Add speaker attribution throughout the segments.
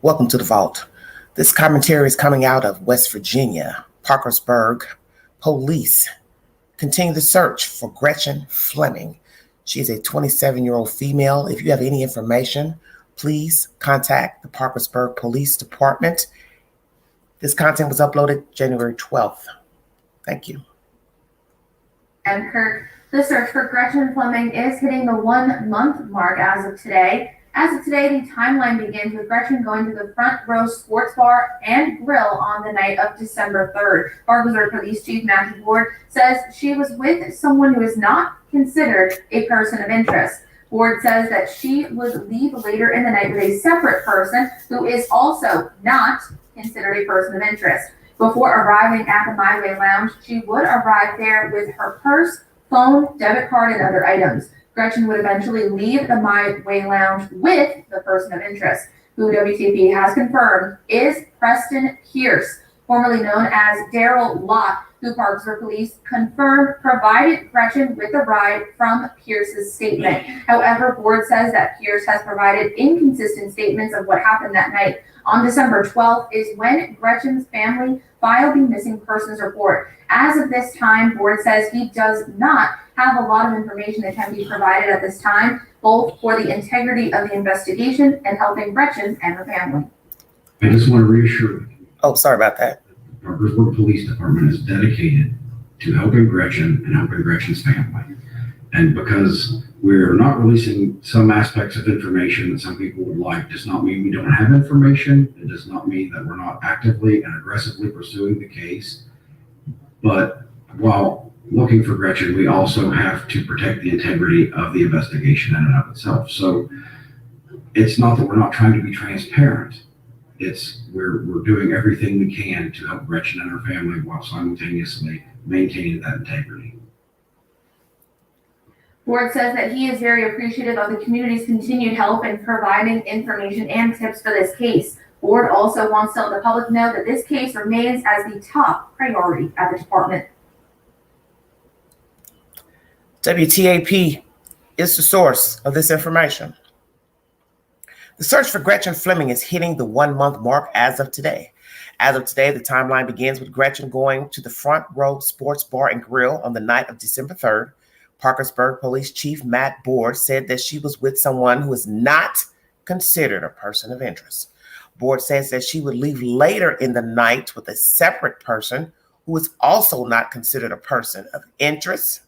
Speaker 1: Welcome to the Vault. This commentary is coming out of West Virginia. Parkersburg police continue the search for Gretchen Fleming. She is a 27-year-old female. If you have any information, please contact the Parkersburg Police Department. This content was uploaded January 12th. Thank you.
Speaker 2: And Kirk, the search for Gretchen Fleming is hitting the 1 month mark as of today. As of today, the timeline begins with Gretchen going to the Front Row Sports Bar and Grill on the night of December 3rd. Parkersburg Police Chief Matthew Ward says she was with someone who is not considered a person of interest. Ward says that she would leave later in the night with a separate person who is also not considered a person of interest. Before arriving at the My Way Lounge, she would arrive there with her purse, phone, debit card, and other items. Gretchen would eventually leave the My Way Lounge with the person of interest, who WTP has confirmed is Preston Pierce, formerly known as Daryl Lott, who Parkersburg Police confirmed provided Gretchen with the ride from Pierce's statement. However, Ward says that Pierce has provided inconsistent statements of what happened that night. On December 12th is when Gretchen's family filed the missing persons report. As of this time, Ward says he does not have a lot of information that can be provided at this time, both for the integrity of the investigation and helping Gretchen and her family.
Speaker 3: I just want to reassure you.
Speaker 1: Oh, sorry about that.
Speaker 3: The Parkersburg Police Department is dedicated to helping Gretchen and helping Gretchen's family. And because we're not releasing some aspects of information that some people would like, does not mean we don't have information. It does not mean that we're not actively and aggressively pursuing the case. But while looking for Gretchen, we also have to protect the integrity of the investigation in and of itself. So it's not that we're not trying to be transparent. It's we're doing everything we can to help Gretchen and her family while simultaneously maintaining that integrity.
Speaker 2: Ward says that he is very appreciative of the community's continued help in providing information and tips for this case. Ward also wants to let the public know that this case remains as the top priority at the department.
Speaker 1: WTAP is the source of this information. The search for Gretchen Fleming is hitting the 1 month mark as of today. As of today, the timeline begins with Gretchen going to the Front Row Sports Bar and Grill on the night of December 3rd. Parkersburg Police Chief Matt Board said that she was with someone who is not considered a person of interest. Board says that she would leave later in the night with a separate person who is also not considered a person of interest.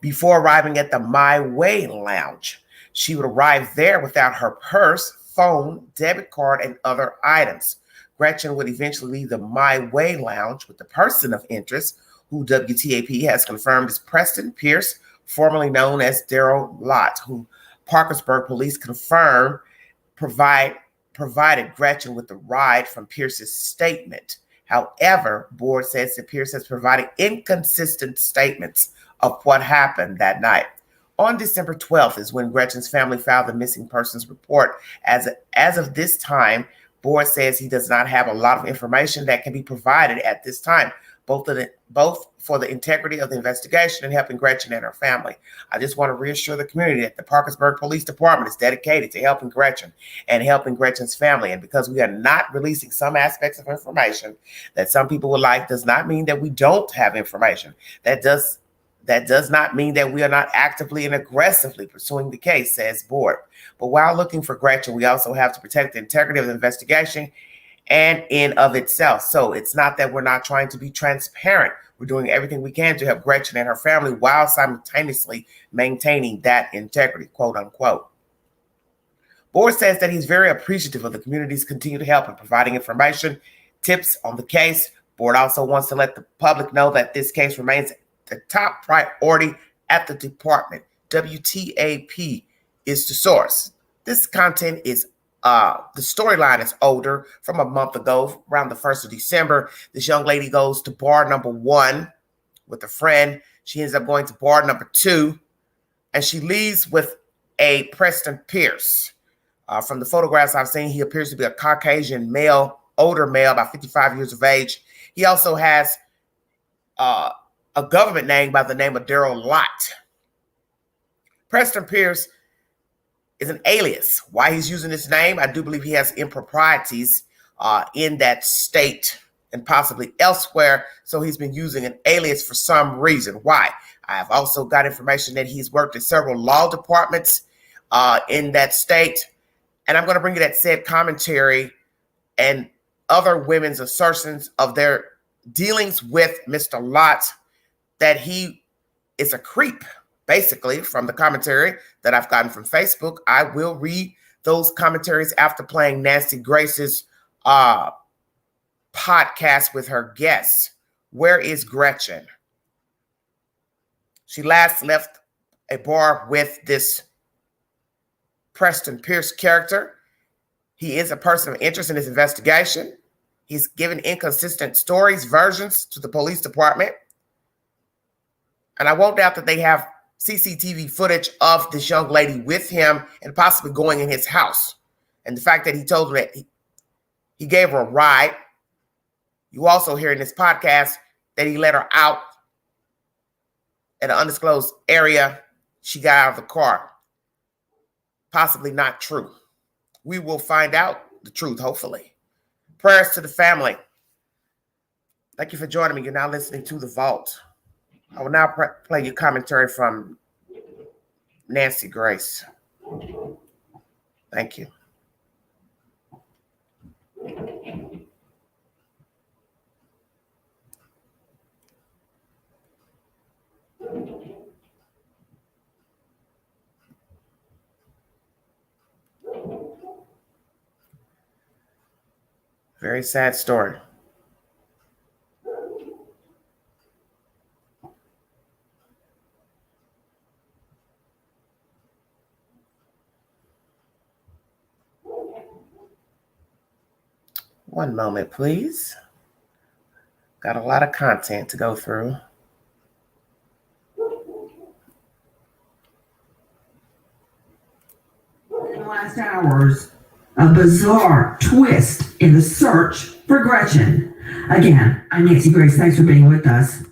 Speaker 1: Before arriving at the My Way Lounge, she would arrive there without her purse, phone, debit card, and other items. Gretchen would eventually leave the My Way Lounge with the person of interest, who WTAP has confirmed is Preston Pierce, formerly known as Daryl Lott, who Parkersburg Police confirmed provided Gretchen with the ride from Pierce's statement. However, Board says that Pierce has provided inconsistent statements of what happened that night. On December 12th is when Gretchen's family filed the missing persons report. As of this time, Board says he does not have a lot of information that can be provided at this time, both for the integrity of the investigation and helping Gretchen and her family. I just want to reassure the community that the Parkersburg Police Department is dedicated to helping Gretchen and helping Gretchen's family. And because we are not releasing some aspects of information that some people would like, does not mean that we don't have information. That does not mean that we are not actively and aggressively pursuing the case, says Board. But while looking for Gretchen, we also have to protect the integrity of the investigation and in of itself. So it's not that we're not trying to be transparent. We're doing everything we can to help Gretchen and her family while simultaneously maintaining that integrity, quote unquote. Board says that he's very appreciative of the community's continued help in providing information, tips on the case. Board also wants to let the public know that this case remains the top priority at the department. WTAP is the source. This content is the storyline is older, from a month ago, around the 1st of December. This young lady goes to bar number 1 with a friend. She ends up going to bar number 2, and she leaves with a Preston Pierce. From the photographs I've seen, he appears to be a Caucasian male, older male, about 55 years of age. He also has a government name by the name of Daryl Lott. Preston Pierce is an alias. Why he's using this name, I do believe he has improprieties in that state and possibly elsewhere. So he's been using an alias for some reason. Why? I have also got information that he's worked in several law departments in that state. And I'm going to bring you that said commentary and other women's assertions of their dealings with Mr. Lott, that he is a creep, basically, from the commentary that I've gotten from Facebook. I will read those commentaries after playing Nancy Grace's podcast with her guests. Where is Gretchen? She last left a bar with this Preston Pierce character. He is a person of interest in this investigation. He's given inconsistent stories, versions to the police department. And I won't doubt that they have CCTV footage of this young lady with him and possibly going in his house. And the fact that he told her that he gave her a ride. You also hear in this podcast that he let her out at an undisclosed area. She got out of the car. Possibly not true. We will find out the truth, hopefully. Prayers to the family. Thank you for joining me. You're now listening to The Vault. I will now play your commentary from Nancy Grace. Thank you. Very sad story. One moment, please. Got a lot of content to go through.
Speaker 4: In the last hours, a bizarre twist in the search for Gretchen. Again, I'm Nancy Grace. Thanks for being with us.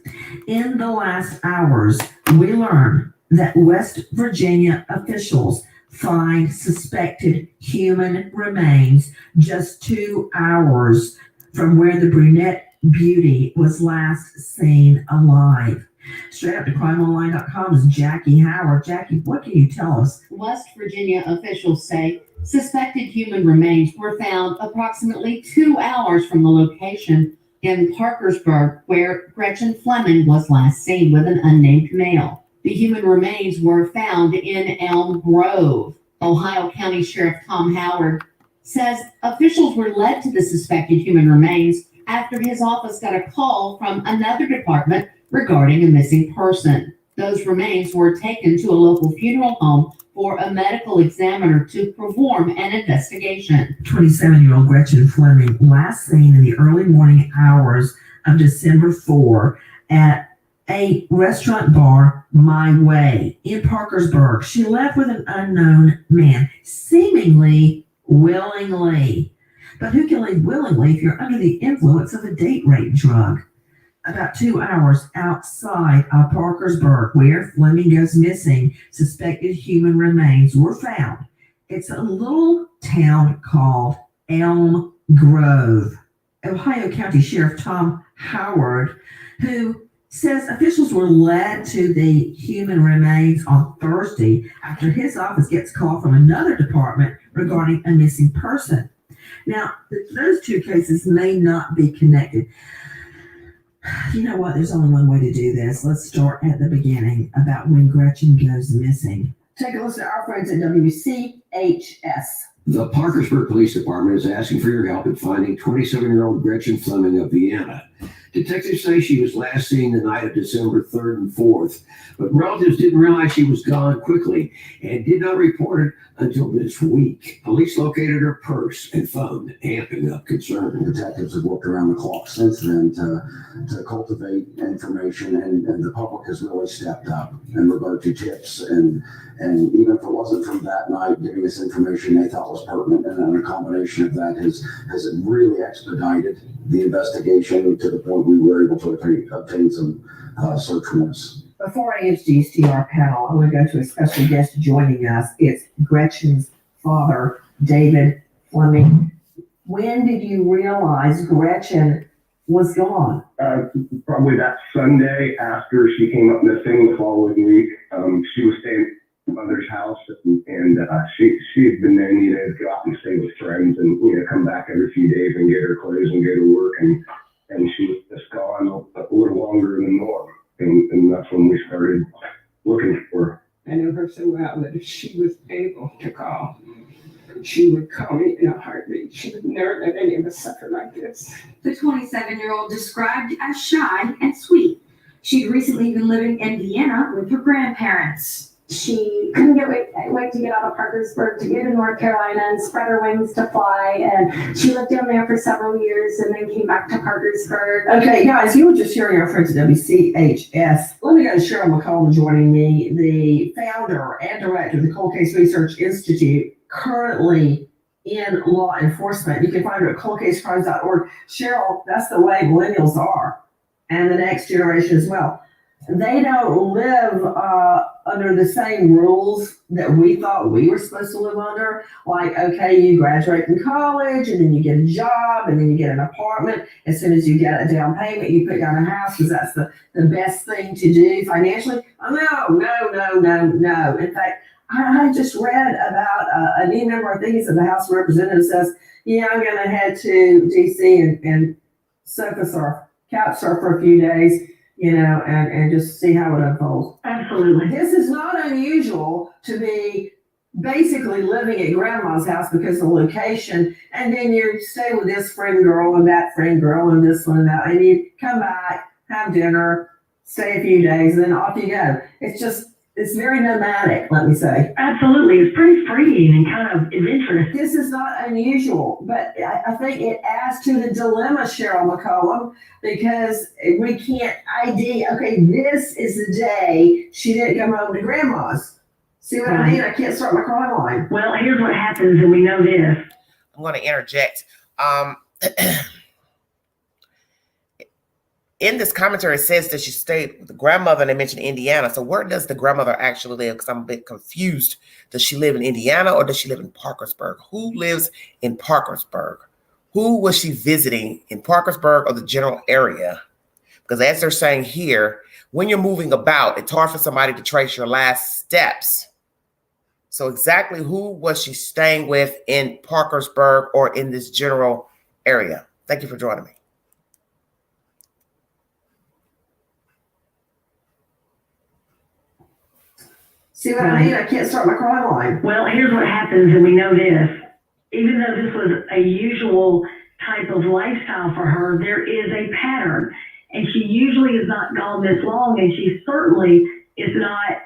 Speaker 4: In the last hours, we learned that West Virginia officials find suspected human remains just 2 hours from where the brunette beauty was last seen alive. Straight up to crimeonline.com's Jackie Howard. Jackie, what can you tell us?
Speaker 5: West Virginia officials say suspected human remains were found approximately 2 hours from the location in Parkersburg where Gretchen Fleming was last seen with an unnamed male. The human remains were found in Elm Grove. Ohio County Sheriff Tom Howard says officials were led to the suspected human remains after his office got a call from another department regarding a missing person. Those remains were taken to a local funeral home for a medical examiner to perform an investigation.
Speaker 4: 27-year-old Gretchen Fleming, last seen in the early morning hours of December 4 at a restaurant bar, My Way, in Parkersburg. She left with an unknown man, seemingly willingly. But who can leave willingly if you're under the influence of a date rape drug? About 2 hours outside of Parkersburg, where Fleming goes missing, suspected human remains were found. It's a little town called Elm Grove. Ohio County Sheriff Tom Howard, who says officials were led to the human remains on Thursday after his office gets a call from another department regarding a missing person. Now, those two cases may not be connected. You know what? There's only one way to do this. Let's start at the beginning about when Gretchen goes missing. Take a listen to our friends at WCHS.
Speaker 6: The Parkersburg Police Department is asking for your help in finding 27-year-old Gretchen Fleming of Vienna. Detectives say she was last seen the night of December 3rd and 4th, but relatives didn't realize she was gone quickly and did not report it until this week. Police located her purse and phone, amping up concern.
Speaker 3: Detectives have worked around the clock since then to cultivate information, and the public has really stepped up in regard to tips. And even if it wasn't from that night, giving us information they thought was pertinent, and then a combination of that has really expedited the investigation to the point we were able to obtain some search warrants.
Speaker 4: Before I introduce to our panel, I want to go to a special guest joining us. It's Gretchen's father, David Fleming. When did you realize Gretchen was gone?
Speaker 7: Probably that Sunday after she came up missing the following week. She was staying at my mother's house, and she had been there, to go out and stay with friends, and come back every few days and get her clothes and go to work, and she was just gone a little longer than normal, and that's when we started looking for her.
Speaker 8: I knew her so well that if she was able to call, she would call me in a heartbeat. She would never let any of us suffer like this.
Speaker 9: The 27-year-old described as shy and sweet. She'd recently been living in Vienna with her grandparents.
Speaker 10: She couldn't wait to get out of Parkersburg to get to North Carolina and spread her wings to fly. And she lived down there for several years and then came back to Parkersburg.
Speaker 4: Okay, guys, you were just hearing our friends at WCHS. Let me go to Cheryl McCollum joining me, the founder and director of the Cold Case Research Institute, currently in law enforcement. You can find her at coldcasecrimes.org. Cheryl, that's the way millennials are, and the next generation as well. They don't live under the same rules that we thought we were supposed to live under. Like, okay, you graduate from college, and then you get a job, and then you get an apartment. As soon as you get a down payment, you put down a house because that's the best thing to do financially. Oh, no. In fact, I just read about a new member, I think it's in the House of Representatives, says, yeah, I'm going to head to D.C. and sofa surf, couch surf for a few days, and just see how it unfolds.
Speaker 5: Absolutely.
Speaker 4: This is not unusual to be basically living at grandma's house because of the location, and then you stay with this friend girl and that friend girl and this one and that, and you come back, have dinner, stay a few days, and then off you go. It's very nomadic, let me say.
Speaker 5: Absolutely. It's pretty freeing and kind of adventurous.
Speaker 4: This is not unusual, but I think it adds to the dilemma, Cheryl McCollum, because we can't ID, okay, this is the day she didn't come home to grandma's. See what I mean? I can't start my crime line.
Speaker 5: Well, here's what happens, and we know this.
Speaker 1: I'm going to interject. In this commentary, it says that she stayed with the grandmother, and they mentioned Indiana. So where does the grandmother actually live? Because I'm a bit confused. Does she live in Indiana or does she live in Parkersburg? Who lives in Parkersburg? Who was she visiting in Parkersburg or the general area? Because as they're saying here, when you're moving about, it's hard for somebody to trace your last steps. So exactly who was she staying with in Parkersburg or in this general area? Thank you for joining me.
Speaker 4: See what I mean? I can't start my crime line.
Speaker 5: Well, here's what happens, and we know this. Even though this was a usual type of lifestyle for her, there is a pattern. And she usually is not gone this long, and she certainly is not,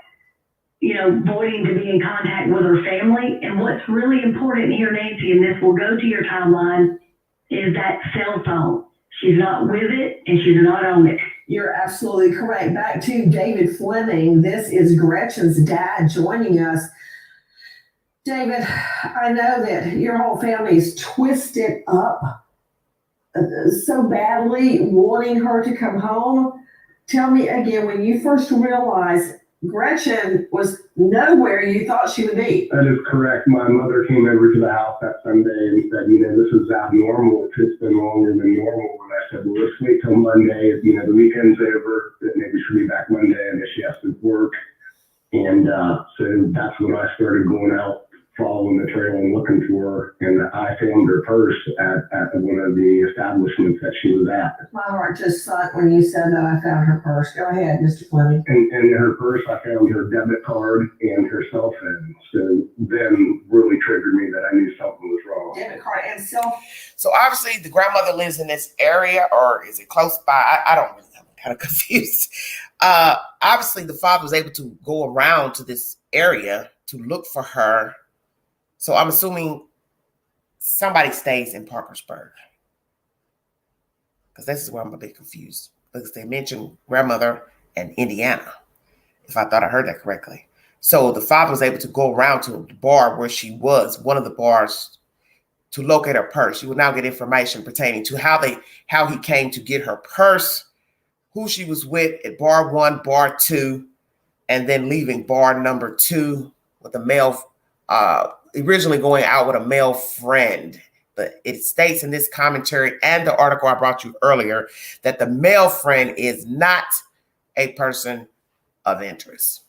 Speaker 5: voiding to be in contact with her family. And what's really important here, Nancy, and this will go to your timeline, is that cell phone. She's not with it, and she's not on it.
Speaker 4: You're absolutely correct. Back to David Fleming. This is Gretchen's dad joining us. David, I know that your whole family is twisted up so badly, wanting her to come home. Tell me again, when you first realized Gretchen was nowhere you thought she would be.
Speaker 7: That is correct. My mother came over to the house that Sunday and said, this is abnormal. It's been longer than normal. And I said, well, let's wait till Monday. The weekend's over. Maybe she'll be back Monday, and then she has to work. And so that's when I started going out, following the trail and looking for her. And I found her purse at one of the establishments that she was at.
Speaker 4: My heart just sunk when you said that I found her purse. Go ahead, Mr. Fleming.
Speaker 7: And in her purse, I found her debit card and her cell phone. So then really triggered me that I knew something was wrong.
Speaker 4: Debit card and cell.
Speaker 1: So obviously the grandmother lives in this area, or is it close by? I don't really know. I'm kind of confused. Obviously the father was able to go around to this area to look for her. So I'm assuming somebody stays in Parkersburg, because this is where I'm a bit confused, because they mentioned grandmother and Indiana, if I thought I heard that correctly. So the father was able to go around to the bar where she was, one of the bars, to locate her purse. You will now get information pertaining to how he came to get her purse, who she was with at bar 1, bar 2, and then leaving bar number 2 with a male, originally going out with a male friend. But it states in this commentary and the article I brought you earlier that the male friend is not a person of interest.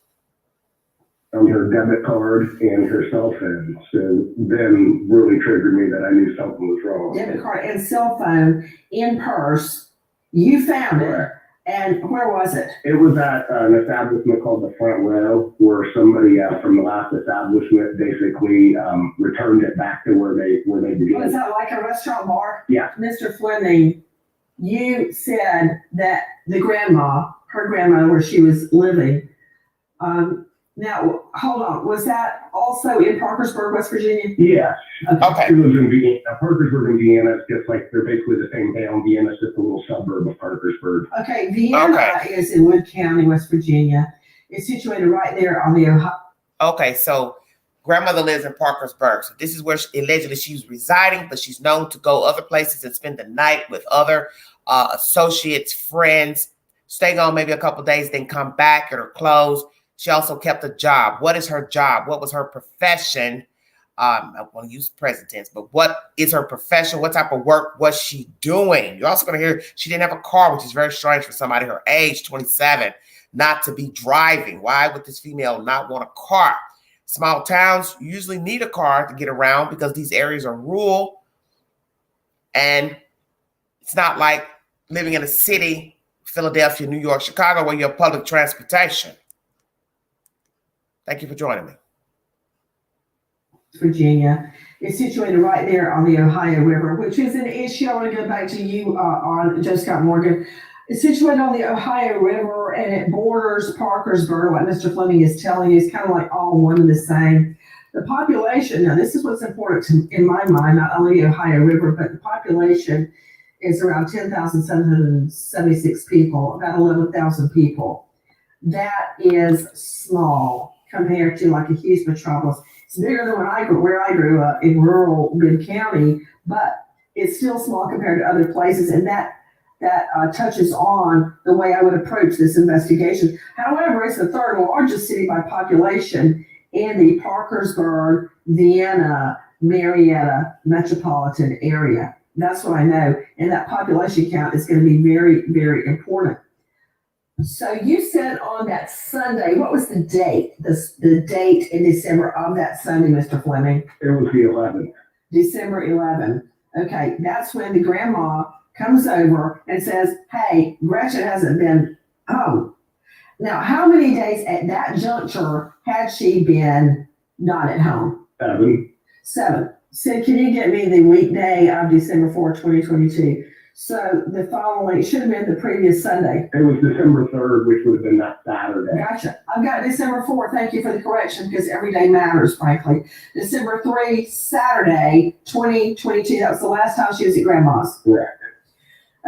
Speaker 7: Her debit card and her cell phone. So then really triggered me that I knew something was wrong.
Speaker 4: Debit card and cell phone in purse. You found it.
Speaker 7: Correct.
Speaker 4: And where was it?
Speaker 7: It was at an establishment called the Front Row, where somebody from the last establishment basically returned it back to where they began.
Speaker 4: Was that like a restaurant bar?
Speaker 7: Yeah.
Speaker 4: Mr. Fleming, you said that the grandma, her grandma, where she was living, now, hold on. Was that also in Parkersburg, West Virginia?
Speaker 7: Yes.
Speaker 1: Okay.
Speaker 7: She lives in Vienna. Parkersburg and Vienna is just like, they're basically the same town. Vienna's just a little suburb of Parkersburg.
Speaker 4: Okay, Vienna is in Wood County, West Virginia. It's situated right there on the Ohio.
Speaker 1: Okay, so grandmother lives in Parkersburg. So this is where allegedly she's residing, but she's known to go other places and spend the night with other associates, friends, stay gone maybe a couple days, then come back at her close. She also kept a job. What is her job? What was her profession? I want to use present tense, but what is her profession? What type of work was she doing? You're also going to hear she didn't have a car, which is very strange for somebody her age, 27, not to be driving. Why would this female not want a car? Small towns usually need a car to get around because these areas are rural. And it's not like living in a city, Philadelphia, New York, Chicago, where you have public transportation. Thank you for joining me.
Speaker 4: Virginia. It's situated right there on the Ohio River, which is an issue. I want to go back to you on Joe Scott Morgan. It's situated on the Ohio River and it borders Parkersburg, like Mr. Fleming is telling you. It's kind of like all one and the same. The population, now this is what's important in my mind, not only the Ohio River, but the population is around 10,776 people, about 11,000 people. That is small compared to like a huge metropolis. It's bigger than where I grew up in rural Bibb County, but it's still small compared to other places. And that touches on the way I would approach this investigation. However, it's the third largest city by population in the Parkersburg, Vienna, Marietta metropolitan area. That's what I know. And that population count is going to be very, very important. So you said on that Sunday, what was the date? The date in December of that Sunday, Mr. Fleming?
Speaker 7: It was the 11th.
Speaker 4: December 11th. Okay, that's when the grandma comes over and says, hey, Gretchen hasn't been home. Now, how many days at that juncture had she been not at home? 7. So can you get me the weekday of December 4, 2022? So the following, it should have been the previous Sunday.
Speaker 7: It was December 3rd, which would have been that Saturday.
Speaker 4: Gotcha. I've got December 4. Thank you for the correction because every day matters, frankly. December 3, Saturday, 2022. That was the last time she was at Grandma's.
Speaker 7: Correct.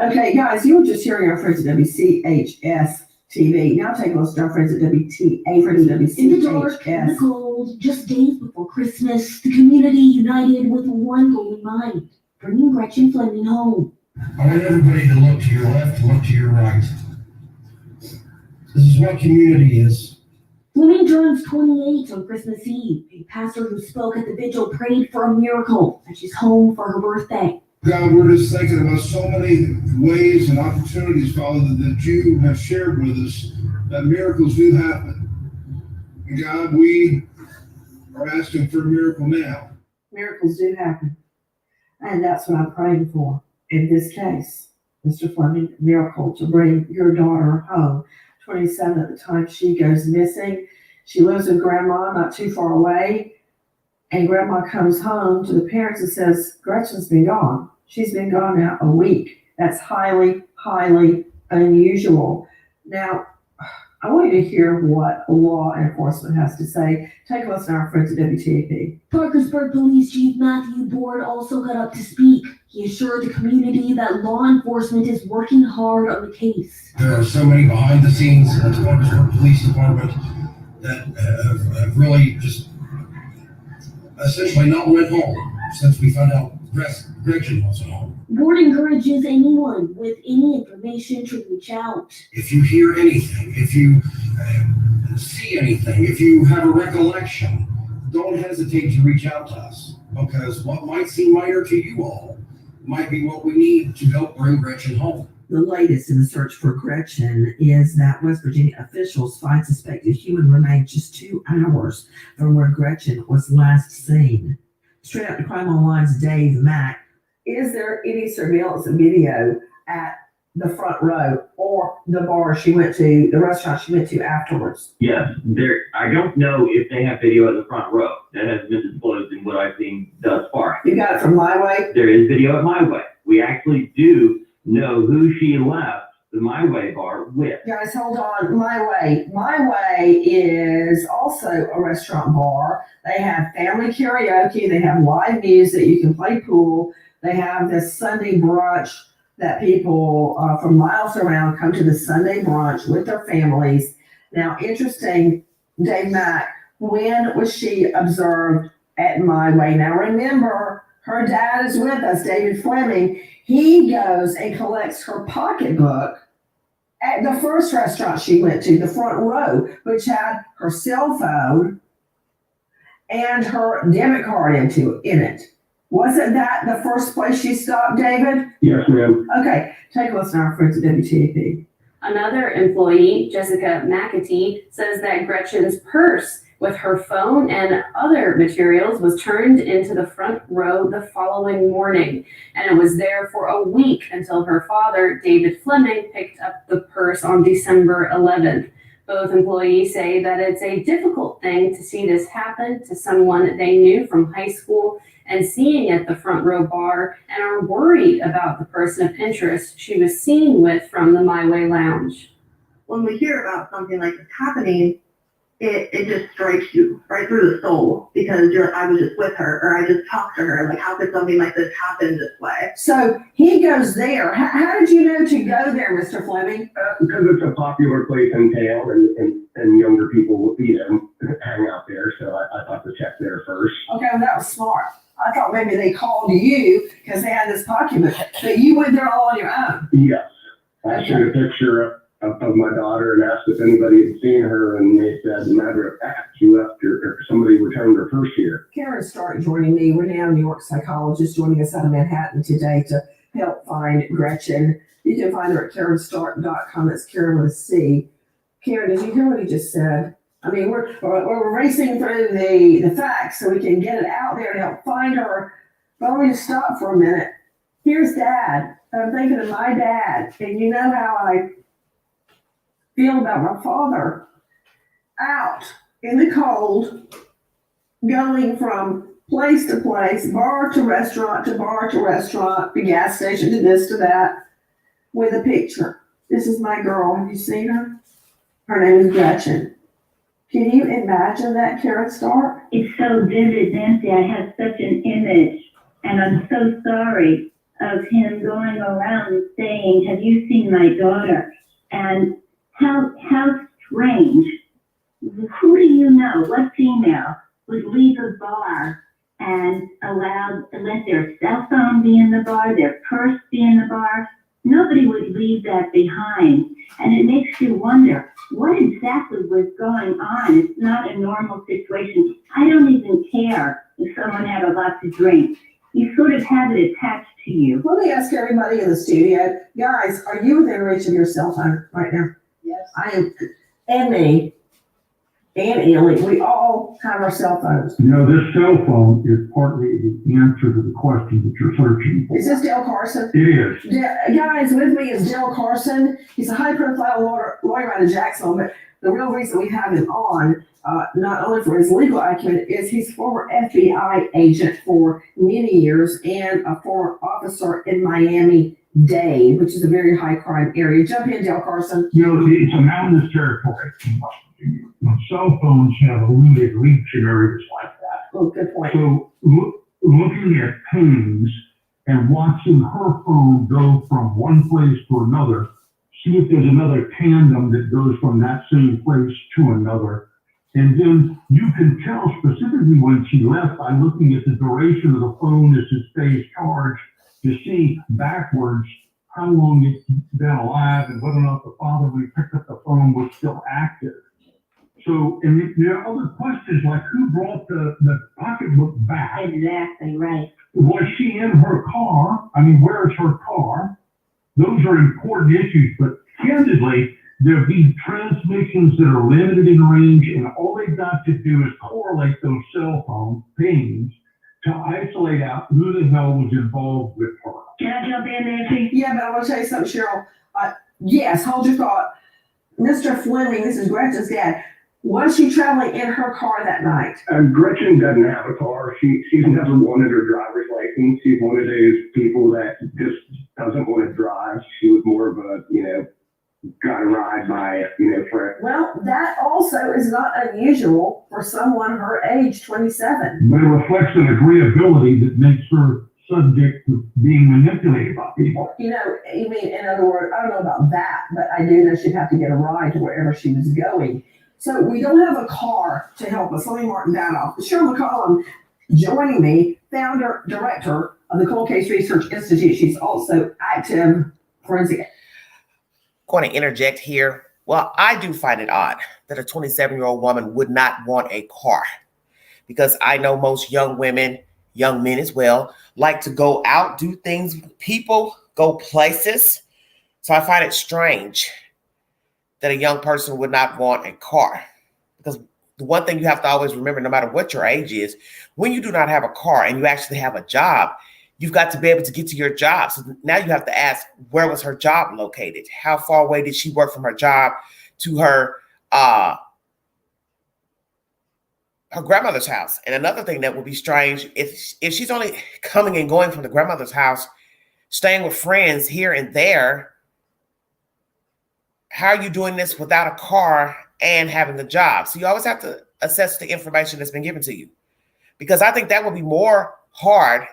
Speaker 4: Okay, guys, you were just hearing our friends at WCHS TV. Now take a listen to our friends at WTA for the WCHS.
Speaker 11: In the dark, in the cold, just days before Christmas, the community united with one goal in mind, bringing Gretchen Fleming home.
Speaker 3: I want everybody to look to your left, look to your right. This is what community is.
Speaker 11: Fleming turns 28 on Christmas Eve. A pastor who spoke at the vigil prayed for a miracle, and she's home for her birthday.
Speaker 3: God, we're just thinking about so many ways and opportunities, Father, that you have shared with us, that miracles do happen. And God, we are asking for a miracle now.
Speaker 4: Miracles do happen. And that's what I'm praying for. In this case, Mr. Fleming, miracle to bring your daughter home. 27 at the time she goes missing. She lives with Grandma not too far away. And Grandma comes home to the parents and says, Gretchen's been gone. She's been gone now a week. That's highly, highly unusual. Now, I want you to hear what law enforcement has to say. Take a listen to our friends at WTAP.
Speaker 11: Parkersburg Police Chief Matthew Board also got up to speak. He assured the community that law enforcement is working hard on the case.
Speaker 3: There are so many behind the scenes at the Parkersburg Police Department that have really just essentially not went home since we found out Gretchen wasn't home.
Speaker 11: Board encourages anyone with any information to reach out.
Speaker 3: If you hear anything, if you see anything, if you have a recollection, don't hesitate to reach out to us, because what might seem minor to you all might be what we need to help bring Gretchen home.
Speaker 4: The latest in the search for Gretchen is that West Virginia officials find suspected human remains just 2 hours from where Gretchen was last seen. Straight Out to Crime Online's Dave Mack. Is there any surveillance video at the front row or the bar she went to, the restaurant she went to afterwards?
Speaker 12: Yes, I don't know if they have video at the front row. That has been disclosed in what I've seen thus far.
Speaker 4: You got it from My Way?
Speaker 12: There is video at My Way. We actually do know who she left the My Way bar with.
Speaker 4: Guys, hold on. My Way. My Way is also a restaurant bar. They have family karaoke. They have live music. You can play pool. They have this Sunday brunch that people from miles around come to the Sunday brunch with their families. Now, interesting, Dave Mack, when was she observed at My Way? Now, remember, her dad is with us, David Fleming. He goes and collects her pocketbook at the first restaurant she went to, the front row, which had her cell phone and her debit card in it. Wasn't that the first place she stopped, David?
Speaker 7: Yes, ma'am.
Speaker 4: Okay, take a listen to our friends at WTAP.
Speaker 2: Another employee, Jessica McAtee, says that Gretchen's purse with her phone and other materials was turned into the front row the following morning, and it was there for a week until her father, David Fleming, picked up the purse on December 11th. Both employees say that it's a difficult thing to see this happen to someone they knew from high school and seeing at the front row bar, and are worried about the person of interest she was seen with from the My Way lounge.
Speaker 13: When we hear about something like this happening, it just strikes you right through the soul, because I was just with her, or I just talked to her. Like, how could something like this happen this way?
Speaker 4: So he goes there. How did you know to go there, Mr. Fleming?
Speaker 7: Because it's a popular place in town, and younger people will, hang out there. So I thought to check there first.
Speaker 4: Okay, well, that was smart. I thought maybe they called you because they had this document, but you went there all on your own.
Speaker 7: Yes. I showed a picture of my daughter and asked if anybody had seen her, and they said, as a matter of fact, she left her, or somebody returned her purse here.
Speaker 4: Karen Stark joining me, renowned New York psychologist, joining us out of Manhattan today to help find Gretchen. You can find her at KarenStark.com. That's Karen with a C. Karen, did you hear what he just said? I mean, we're racing through the facts so we can get it out there to help find her. But let me just stop for a minute. Here's Dad. I'm thinking of my dad, and you know how I feel about my father. Out in the cold, going from place to place, bar to restaurant to bar to restaurant, the gas station to this to that, with a picture. This is my girl. Have you seen her? Her name is Gretchen. Can you imagine that, Karen Stark?
Speaker 14: It's so vivid, Nancy. I have such an image, and I'm so sorry of him going around and saying, "Have you seen my daughter?" And how strange. Who do you know? What female would leave a bar and let their cell phone be in the bar, their purse be in the bar? Nobody would leave that behind. And it makes you wonder, what exactly was going on? It's not a normal situation. I don't even care if someone had a lot to drink. You sort of have it attached to you.
Speaker 4: Let me ask everybody in the studio, guys, are you within reach of your cell phone right now?
Speaker 13: Yes.
Speaker 4: I am, and me, and Ely, we all have our cell phones.
Speaker 15: You know, this cell phone is partly the answer to the question that you're searching for.
Speaker 4: Is this Dale Carson?
Speaker 15: It is.
Speaker 4: Guys, with me is Dale Carson. He's a high-profile lawyer out of Jacksonville, but the real reason we have him on, not only for his legal acumen, is he's former FBI agent for many years and a former officer in Miami-Dade, which is a very high-crime area. Jump in, Dale Carson.
Speaker 15: You know, it's a mountainous territory in West Virginia. Cell phones have a limited reach in areas like that.
Speaker 4: Oh, good point.
Speaker 15: So looking at pings and watching her phone go from one place to another, see if there's another tandem that goes from that same place to another. And then you can tell specifically quickly when she left by looking at the duration of the phone as it stays charged to see backwards how long it's been alive and whether or not the father, when he picked up the phone, was still active. So, and there are other questions like who brought the pocketbook back?
Speaker 14: Exactly, right.
Speaker 15: Was she in her car? I mean, where is her car? Those are important issues, but candidly, there'll be transmissions that are limited in range, and all they've got to do is correlate those cell phone pings to isolate out who the hell was involved with her.
Speaker 14: Can I jump in, Nancy?
Speaker 4: Yeah, but I want to tell you something, Cheryl. Yes, hold your thought. Mr. Fleming, this is Gretchen's dad. Was she traveling in her car that night?
Speaker 7: Gretchen doesn't have a car. She's never wanted her driver's license. She's one of those people that just doesn't want to drive. She was more of a, got a ride by, friend.
Speaker 4: Well, that also is not unusual for someone her age, 27.
Speaker 15: But it reflects an agreeability that makes her subject to being manipulated by people.
Speaker 4: You mean, in other words, I don't know about that, but I do know she'd have to get a ride to wherever she was going. So we don't have a car to help us. Let me mark that off. Cheryl McCollum, joining me, founder, director of the Cold Case Research Institute. She's also active forensic.
Speaker 1: Going to interject here. Well, I do find it odd that a 27-year-old woman would not want a car, because I know most young women, young men as well, like to go out, do things, people, go places. So I find it strange that a young person would not want a car, because the one thing you have to always remember, no matter what your age is, when you do not have a car and you actually have a job, you've got to be able to get to your job. So now you have to ask, where was her job located? How far away did she work from her job to her grandmother's house? And another thing that would be strange, if she's only coming and going from the grandmother's house, staying with friends here and there, how are you doing this without a car and having a job? So you always have to assess the information that's been given to you, because I think that would be more hard,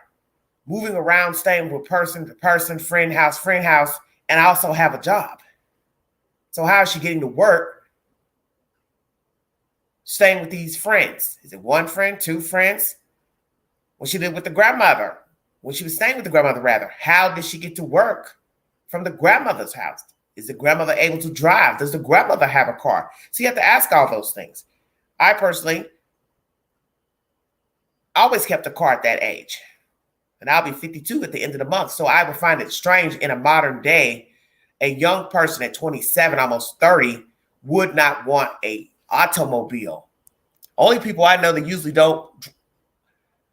Speaker 1: moving around, staying with person to person, friend house, and also have a job. So how is she getting to work staying with these friends? Is it one friend, two friends? When she lived with the grandmother, when she was staying with the grandmother rather, how did she get to work from the grandmother's house? Is the grandmother able to drive? Does the grandmother have a car? So you have to ask all those things. I personally always kept a car at that age, and I'll be 52 at the end of the month. So I would find it strange in a modern day, a young person at 27, almost 30, would not want an automobile. Only people I know that usually don't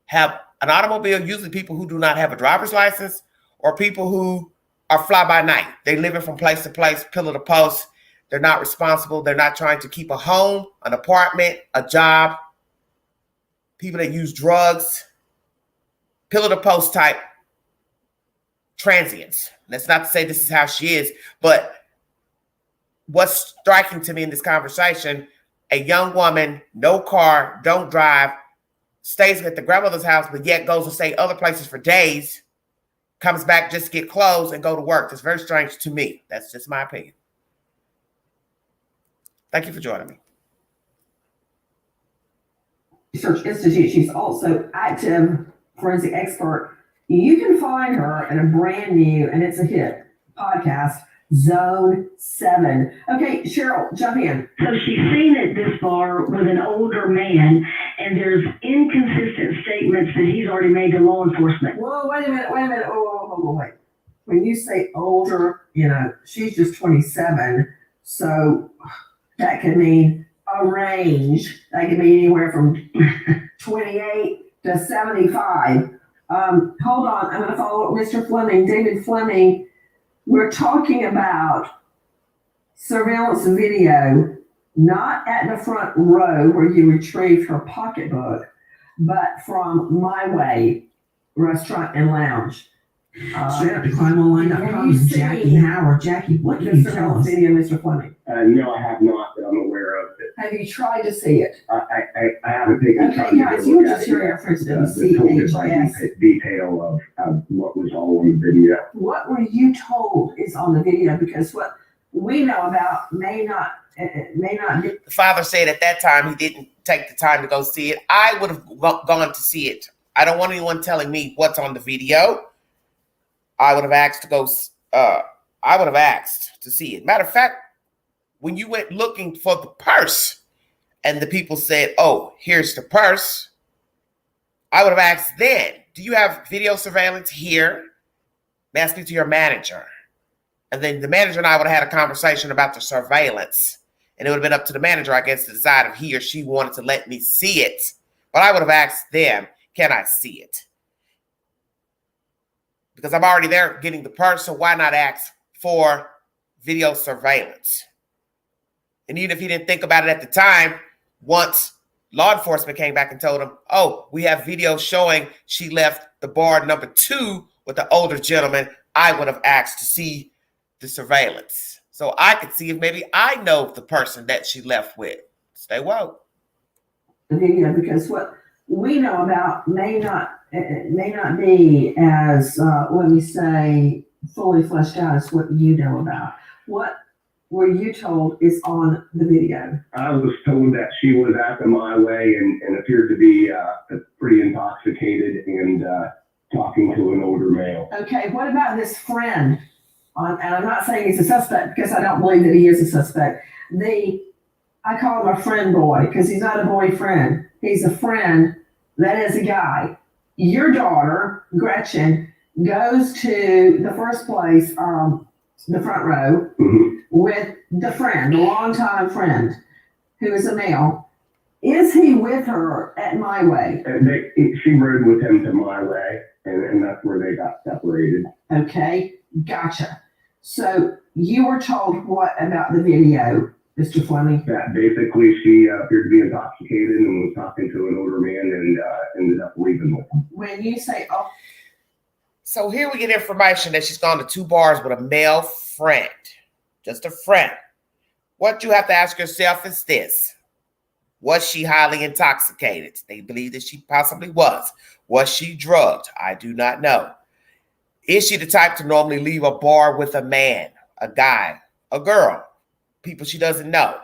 Speaker 1: have an automobile, usually people who do not have a driver's license, or people who are fly by night. They're living from place to place, pillar to post. They're not responsible. They're not trying to keep a home, an apartment, a job. People that use drugs, pillar to post type transients. That's not to say this is how she is, but what's striking to me in this conversation, a young woman, no car, don't drive, stays at the grandmother's house, but yet goes to stay other places for days, comes back just to get clothes and go to work. That's very strange to me. That's just my opinion. Thank you for joining me.
Speaker 4: Research Institute. She's also active forensic expert. You can find her in a brand new, and it's a hit, podcast, Zone 7. Okay, Cheryl, jump in.
Speaker 14: So she's seen it this far with an older man, and there's inconsistent statements that he's already made to law enforcement.
Speaker 4: Whoa, wait a minute. Wait. When you say older, she's just 27, so that could mean a range. That could be anywhere from 28 to 75. Hold on, I'm going to follow up Mr. Fleming, David Fleming. We're talking about surveillance video, not at the front row where you retrieved her pocketbook, but from My Way Restaurant and Lounge. Straight up to crimeonline.com. Jackie Howard. Jackie, what can you tell us? Video, Mr. Fleming.
Speaker 7: No, I have not, but I'm aware of it.
Speaker 4: Have you tried to see it?
Speaker 7: I haven't taken time
Speaker 4: Okay, guys, you were just hearing reference to the
Speaker 7: detail of what was all on the video.
Speaker 4: What were you told is on the video? Because what we know about may not be.
Speaker 1: The father said at that time he didn't take the time to go see it, I would have gone to see it. I don't want anyone telling me what's on the video. I would have asked to go. I would have asked to see it. Matter of fact, when you went looking for the purse and the people said, "Oh, here's the purse," I would have asked then, "Do you have video surveillance here?" May I speak to your manager? And then the manager and I would have had a conversation about the surveillance. And it would have been up to the manager, I guess, to decide if he or she wanted to let me see it. But I would have asked them, can I see it? Because I'm already there getting the purse, so why not ask for video surveillance? And even if he didn't think about it at the time, once law enforcement came back and told him, oh, we have video showing she left the bar number 2 with the older gentleman, I would have asked to see the surveillance. So I could see if maybe I know the person that she left with. Stay woke.
Speaker 4: Video, because what we know about may not be as let me say fully fleshed out as what you know about. What were you told is on the video?
Speaker 7: I was told that she was at the My Way and appeared to be pretty intoxicated and talking to an older male.
Speaker 4: Okay, what about this friend? And I'm not saying he's a suspect because I don't believe that he is a suspect. I call him a friend boy because he's not a boyfriend. He's a friend that is a guy. Your daughter, Gretchen, goes to the first place, the front row, with the friend, the longtime friend, who is a male. Is he with her at My Way?
Speaker 7: She rode with him to My Way, and that's where they got separated.
Speaker 4: Okay, gotcha. So you were told what about the video, Mr. Fleming?
Speaker 7: That basically she appeared to be intoxicated and was talking to an older man and ended up leaving with him.
Speaker 4: When you say, oh.
Speaker 1: So here we get information that she's gone to 2 bars with a male friend, just a friend. What you have to ask yourself is this. Was she highly intoxicated? They believe that she possibly was. Was she drugged? I do not know. Is she the type to normally leave a bar with a man, a guy, a girl, people she doesn't know?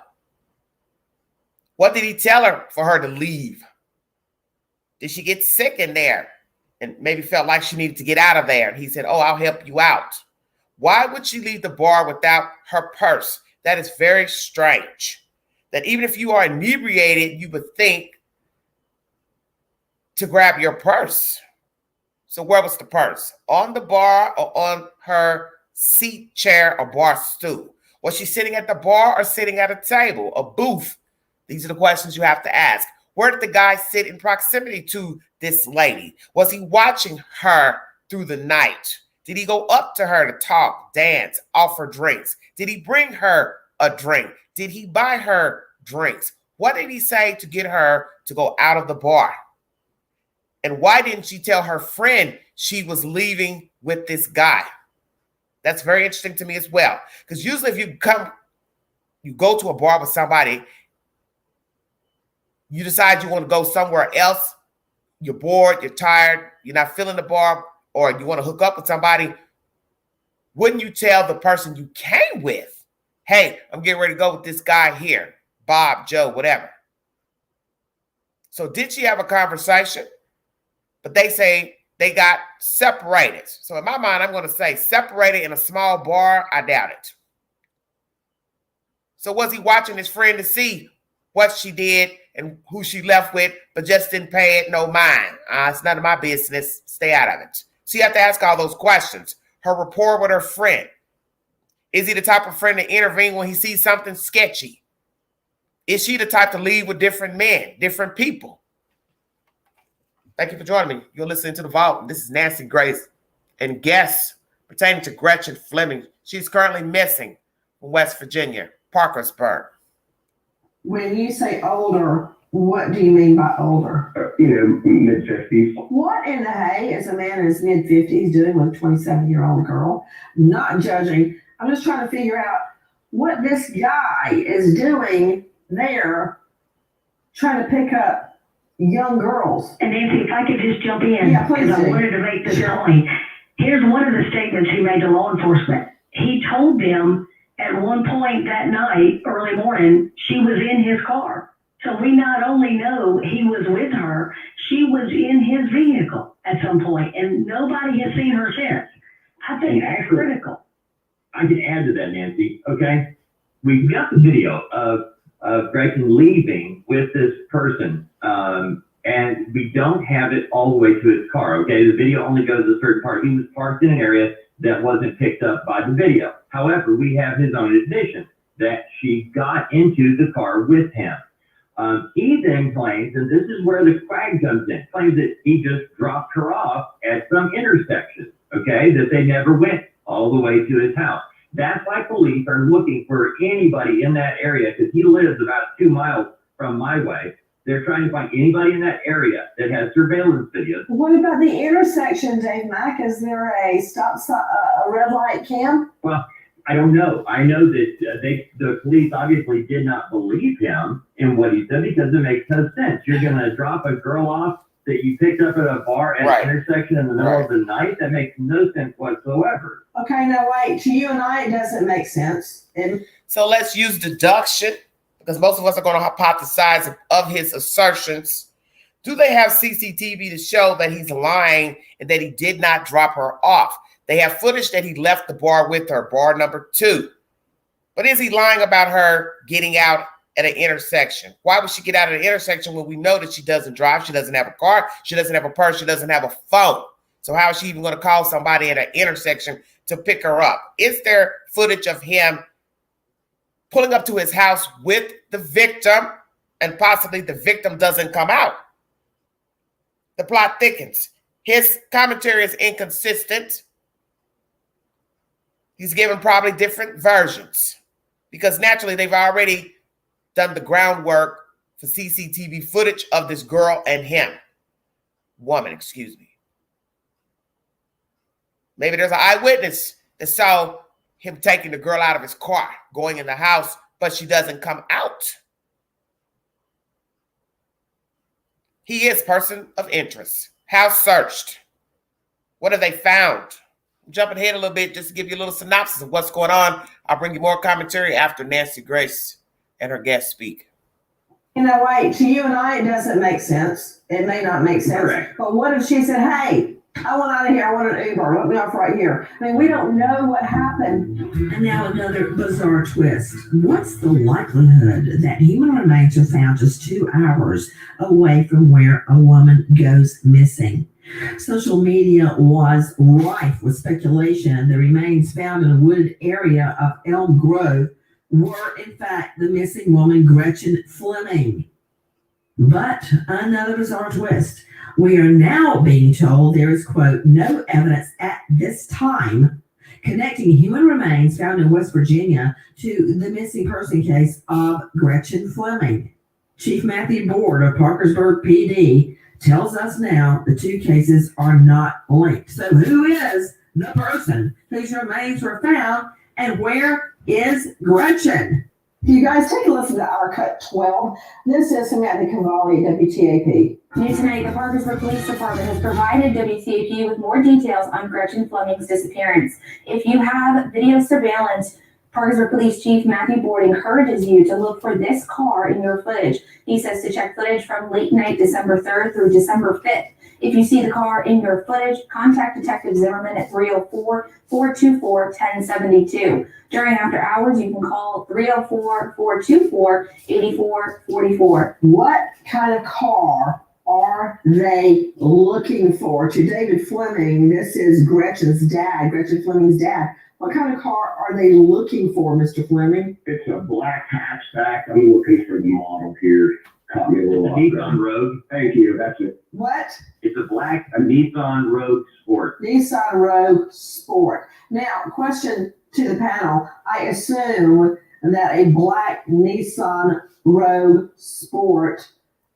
Speaker 1: What did he tell her for her to leave? Did she get sick in there and maybe felt like she needed to get out of there? And he said, oh, I'll help you out. Why would she leave the bar without her purse? That is very strange. That even if you are inebriated, you would think to grab your purse. So where was the purse? On the bar or on her seat, chair, or bar stool? Was she sitting at the bar or sitting at a table, a booth? These are the questions you have to ask. Where did the guy sit in proximity to this lady? Was he watching her through the night? Did he go up to her to talk, dance, offer drinks? Did he bring her a drink? Did he buy her drinks? What did he say to get her to go out of the bar? And why didn't she tell her friend she was leaving with this guy? That's very interesting to me as well. Because usually if you go to a bar with somebody, you decide you want to go somewhere else, you're bored, you're tired, you're not feeling the bar, or you want to hook up with somebody, wouldn't you tell the person you came with, hey, I'm getting ready to go with this guy here, Bob, Joe, whatever. So did she have a conversation? But they say they got separated. So in my mind, I'm going to say separated in a small bar. I doubt it. So was he watching his friend to see what she did and who she left with, but just didn't pay it no mind? It's none of my business. Stay out of it. So you have to ask all those questions. Her rapport with her friend. Is he the type of friend to intervene when he sees something sketchy? Is she the type to leave with different men, different people? Thank you for joining me. You're listening to The Vault. This is Nancy Grace. And guests pertaining to Gretchen Fleming. She's currently missing from West Virginia, Parkersburg.
Speaker 4: When you say older, what do you mean by older?
Speaker 7: Mid-50s.
Speaker 4: What in the hay is a man in his mid-50s doing with a 27-year-old girl? Not judging. I'm just trying to figure out what this guy is doing there trying to pick up young girls.
Speaker 14: And Nancy, if I could just jump in,
Speaker 4: yeah, please
Speaker 14: because I wanted to make this point. Here's one of the statements he made to law enforcement. He told them at one point that night, early morning, she was in his car So we not only know he was with her, she was in his vehicle at some point, and nobody has seen her since. I think that's critical.
Speaker 12: I can add to that, Nancy. Okay, we've got the video of Gretchen leaving with this person, and we don't have it all the way to his car. Okay, the video only goes a certain part. He was parked in an area that wasn't picked up by the video. However, we have his own admission that she got into the car with him. He then claims, and this is where the quag comes in, claims that he just dropped her off at some intersection, okay, that they never went all the way to his house. That's why police are looking for anybody in that area, because he lives about 2 miles from my way. They're trying to find anybody in that area that has surveillance videos.
Speaker 4: What about the intersection, Dave Mack? Is there a a red light cam?
Speaker 12: Well, I don't know. I know that the police obviously did not believe him in what he said, because it makes no sense. You're going to drop a girl off that you picked up at a bar at an intersection in the middle of the night? That makes no sense whatsoever.
Speaker 4: Okay, now wait. To you and I, it doesn't make sense.
Speaker 1: So let's use deduction, because most of us are going to hypothesize of his assertions. Do they have CCTV to show that he's lying and that he did not drop her off? They have footage that he left the bar with her, bar number 2. But is he lying about her getting out at an intersection? Why would she get out at an intersection when we know that she doesn't drive, she doesn't have a car, she doesn't have a purse, she doesn't have a phone? So how is she even going to call somebody at an intersection to pick her up? Is there footage of him pulling up to his house with the victim and possibly the victim doesn't come out? The plot thickens. His commentary is inconsistent. He's given probably different versions because naturally they've already done the groundwork for CCTV footage of this girl and woman, excuse me. Maybe there's an eyewitness that saw him taking the girl out of his car, going in the house, but she doesn't come out. He is person of interest. House searched. What have they found? Jumping ahead a little bit just to give you a little synopsis of what's going on. I'll bring you more commentary after Nancy Grace and her guest speak.
Speaker 4: You know, wait, to you and I, it doesn't make sense. It may not make sense.
Speaker 12: Correct.
Speaker 4: But what if she said, hey, I want out of here, I want an Uber, let me off right here. I mean, we don't know what happened. And now another bizarre twist. What's the likelihood that human remains are found just 2 hours away from where a woman goes missing? Social media was rife with speculation. The remains found in a wooded area of Elm Grove were, in fact, the missing woman, Gretchen Fleming. But another bizarre twist. We are now being told there is, quote, no evidence at this time connecting human remains found in West Virginia to the missing person case of Gretchen Fleming. Chief Matthew Board of Parkersburg PD tells us now the 2 cases are not linked. So who is the person whose remains were found and where is Gretchen? You guys take a listen to our cut 12. This is Samantha Cavalli, WTAP.
Speaker 2: News tonight, the Parkersburg Police Department has provided WTAP with more details on Gretchen Fleming's disappearance. If you have video surveillance, Parkersburg Police Chief Matthew Board encourages you to look for this car in your footage. He says to check footage from late night December 3rd through December 5th. If you see the car in your footage, contact Detective Zimmerman at 304-424-1072. During after hours, you can call 304-424-8444.
Speaker 4: What kind of car are they looking for? To David Fleming, this is Gretchen Fleming's dad. What kind of car are they looking for, Mr. Fleming?
Speaker 7: It's a black hatchback. I'm looking for the model here. Caught me a little off
Speaker 12: Nissan
Speaker 7: guard.
Speaker 12: Rogue.
Speaker 7: Thank you. That's it.
Speaker 4: What?
Speaker 12: It's a Nissan Rogue Sport.
Speaker 4: Nissan Rogue Sport. Now, question to the panel. I assume that a black Nissan Rogue Sport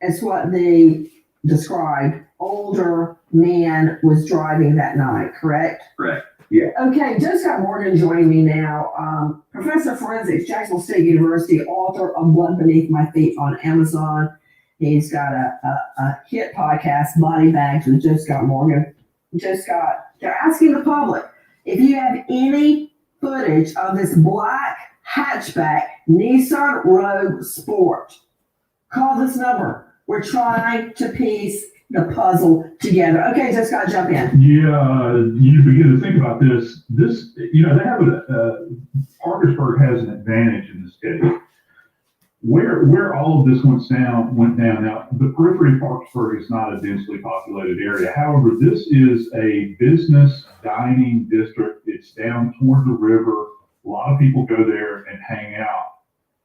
Speaker 4: is what the described older man was driving that night, correct?
Speaker 12: Correct.
Speaker 7: Yeah.
Speaker 4: Okay, Joe Scott Morgan joining me now. Professor of Forensics, Jacksonville State University, author of Blood Beneath My Feet on Amazon. He's got a hit podcast, Body Bags with Joe Scott Morgan. Joe Scott, they're asking the public if you have any footage of this black hatchback Nissan Rogue Sport Call this number. We're trying to piece the puzzle together. Okay, just gotta jump in.
Speaker 15: Yeah, you begin to think about this. They have Parkersburg has an advantage in this case. Where all of this went down. Now, the periphery of Parkersburg is not a densely populated area. However, this is a business dining district. It's down toward the river. A lot of people go there and hang out.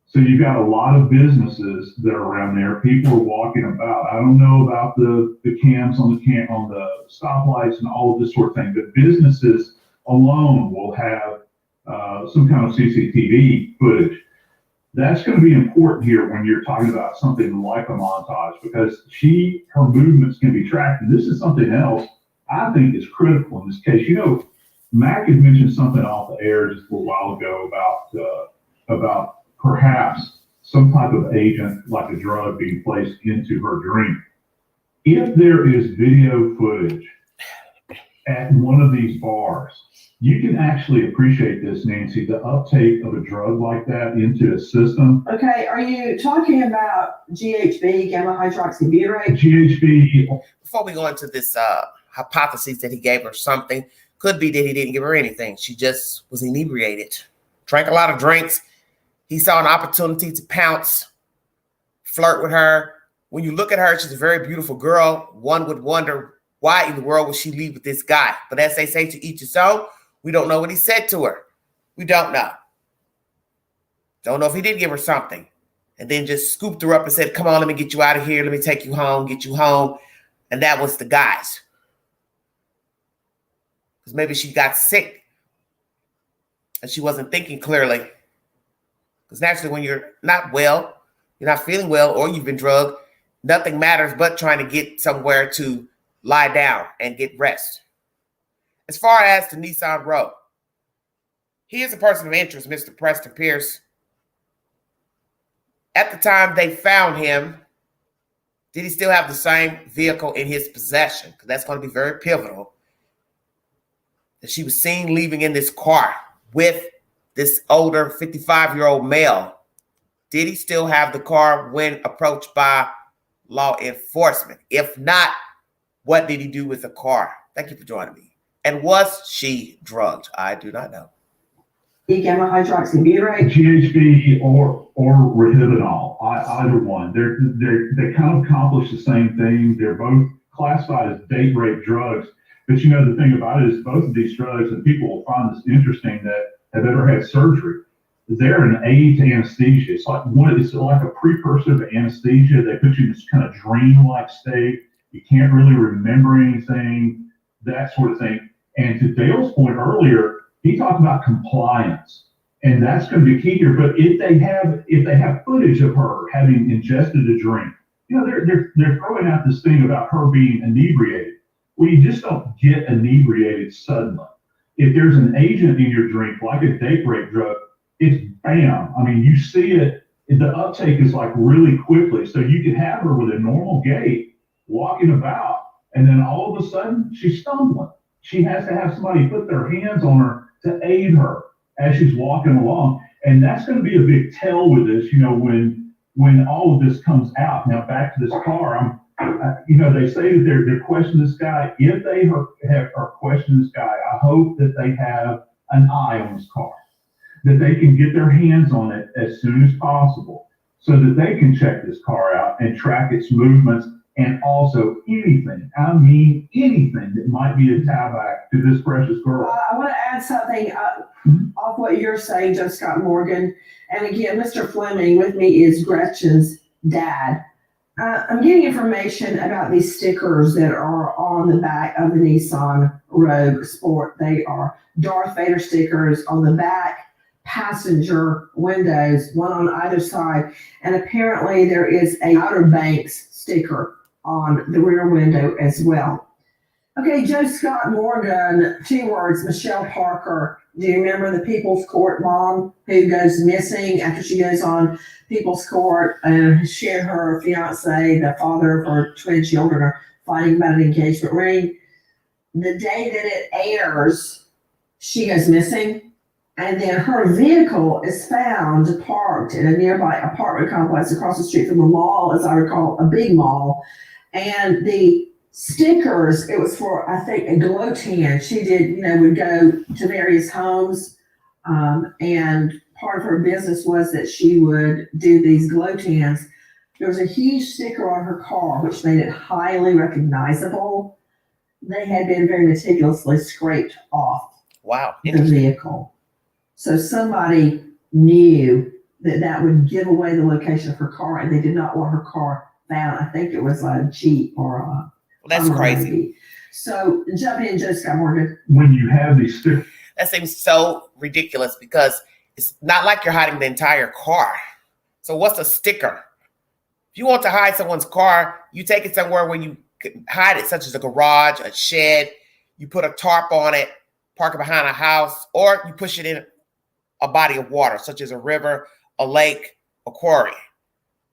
Speaker 15: So you've got a lot of businesses that are around there. People are walking about. I don't know about the cams on the stoplights and all of this sort of thing, but businesses alone will have some kind of CCTV footage. That's going to be important here when you're talking about something like a montage, because her movements can be tracked. And this is something else I think is critical in this case. Mac had mentioned something off the air just a little while ago about perhaps some type of agent, like a drug, being placed into her drink. If there is video footage at one of these bars, you can actually appreciate this, Nancy, the uptake of a drug like that into a system.
Speaker 4: Okay, are you talking about GHB, gamma hydroxybutyrate?
Speaker 15: GHB.
Speaker 1: Before we go into this hypothesis that he gave her something, could be that he didn't give her anything. She just was inebriated, drank a lot of drinks. He saw an opportunity to pounce, flirt with her. When you look at her, she's a very beautiful girl. One would wonder, why in the world would she leave with this guy? But as they say, to each his own. We don't know what he said to her. We don't know. Don't know if he did give her something. And then just scooped her up and said, come on, let me get you out of here. Let me take you home, get you home. And that was the guys. Because maybe she got sick and she wasn't thinking clearly. Because naturally, when you're not well, you're not feeling well, or you've been drugged, nothing matters but trying to get somewhere to lie down and get rest. As far as the Nissan Road, he is a person of interest, Mr. Preston Pierce. At the time they found him, did he still have the same vehicle in his possession? Because that's going to be very pivotal. That she was seen leaving in this car with this older 55-year-old male. Did he still have the car when approached by law enforcement? If not, what did he do with the car? Thank you for joining me. And was she drugged? I do not know.
Speaker 4: Gamma hydroxybutyrate,
Speaker 15: GHB or Rohypnol, either one. They kind of accomplish the same thing. They're both classified as date rape drugs. But the thing about it is both of these drugs, and people will find this interesting that have ever had surgery, they're an aid to anesthesia. It's like a precursor to anesthesia. They put you in this kind of dream-like state. You can't really remember anything, that sort of thing. And to Dale's point earlier, he talked about compliance, and that's going to be key here. But if they have footage of her having ingested a drink, they're throwing out this thing about her being inebriated. Well, you just don't get inebriated suddenly. If there's an agent in your drink, like a date rape drug, it's bam. I mean, you see it. The uptake is like really quickly. So you could have her with a normal gait walking about, and then all of a sudden she's stumbling. She has to have somebody put their hands on her to aid her as she's walking along. And that's going to be a big tell with this, when all of this comes out. Now, back to this car, they say that they're questioning this guy. If they are questioning this guy, I hope that they have an eye on this car, that they can get their hands on it as soon as possible so that they can check this car out and track its movements. And also anything that might be a tieback to this precious girl.
Speaker 4: I want to add something off what you're saying, Joe Scott Morgan. And again, Mr. Fleming with me is Gretchen's dad. I'm getting information about these stickers that are on the back of the Nissan Rogue Sport. They are Darth Vader stickers on the back passenger windows, one on either side. And apparently there is a Outer Banks sticker on the rear window as well. Okay, Joe Scott Morgan, 2 words, Michelle Parker. Do you remember the People's Court mom who goes missing after she goes on People's Court and she and her fiance, the father of her twin children, are fighting about an engagement ring? The day that it airs, she goes missing. And then her vehicle is found parked in a nearby apartment complex across the street from the mall, as I recall, a big mall. And the stickers, it was for, I think, a glow tan. She did, would go to various homes. And part of her business was that she would do these glow tans. There was a huge sticker on her car, which made it highly recognizable. They had been very meticulously scraped off the vehicle. So somebody knew that would give away the location of her car, and they did not want her car found. I think it was a Jeep or a.
Speaker 1: Well, that's crazy.
Speaker 4: Maybe. So jump in, Joe Scott Morgan.
Speaker 15: When you have these stickers.
Speaker 1: That seems so ridiculous because it's not like you're hiding the entire car. So what's a sticker? If you want to hide someone's car, you take it somewhere where you can hide it, such as a garage, a shed. You put a tarp on it, park it behind a house, or you push it in a body of water, such as a river, a lake, a quarry.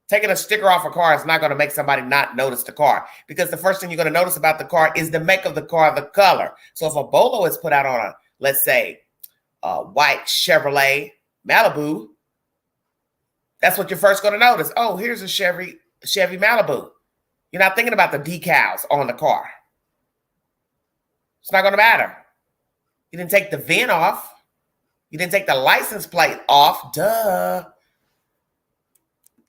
Speaker 1: Taking a sticker off a car is not going to make somebody not notice the car, because the first thing you're going to notice about the car is the make of the car, the color. So if a bolo is put out on a, let's say, a white Chevrolet Malibu, that's what you're first going to notice. Oh, here's a Chevy Malibu. You're not thinking about the decals on the car. It's not going to matter. You didn't take the VIN off. You didn't take the license plate off. Duh.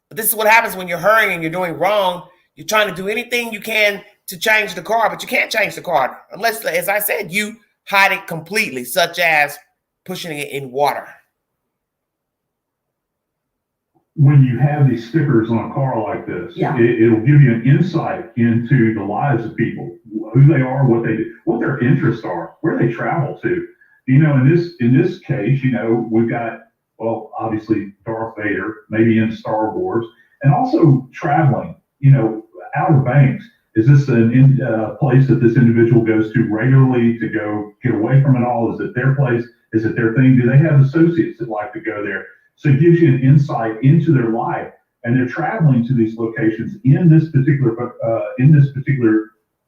Speaker 1: But this is what happens when you're hurrying and you're doing wrong. You're trying to do anything you can to change the car, but you can't change the car unless, as I said, you hide it completely, such as pushing it in water.
Speaker 15: When you have these stickers on a car like this, it'll give you an insight into the lives of people, who they are, what they do, what their interests are, where they travel to. In this case, we've got, well, obviously Darth Vader, maybe in Star Wars, and also traveling, Outer Banks. Is this a place that this individual goes to regularly to go get away from it all? Is it their place? Is it their thing? Do they have associates that like to go there? So it gives you an insight into their life, and they're traveling to these locations in this particular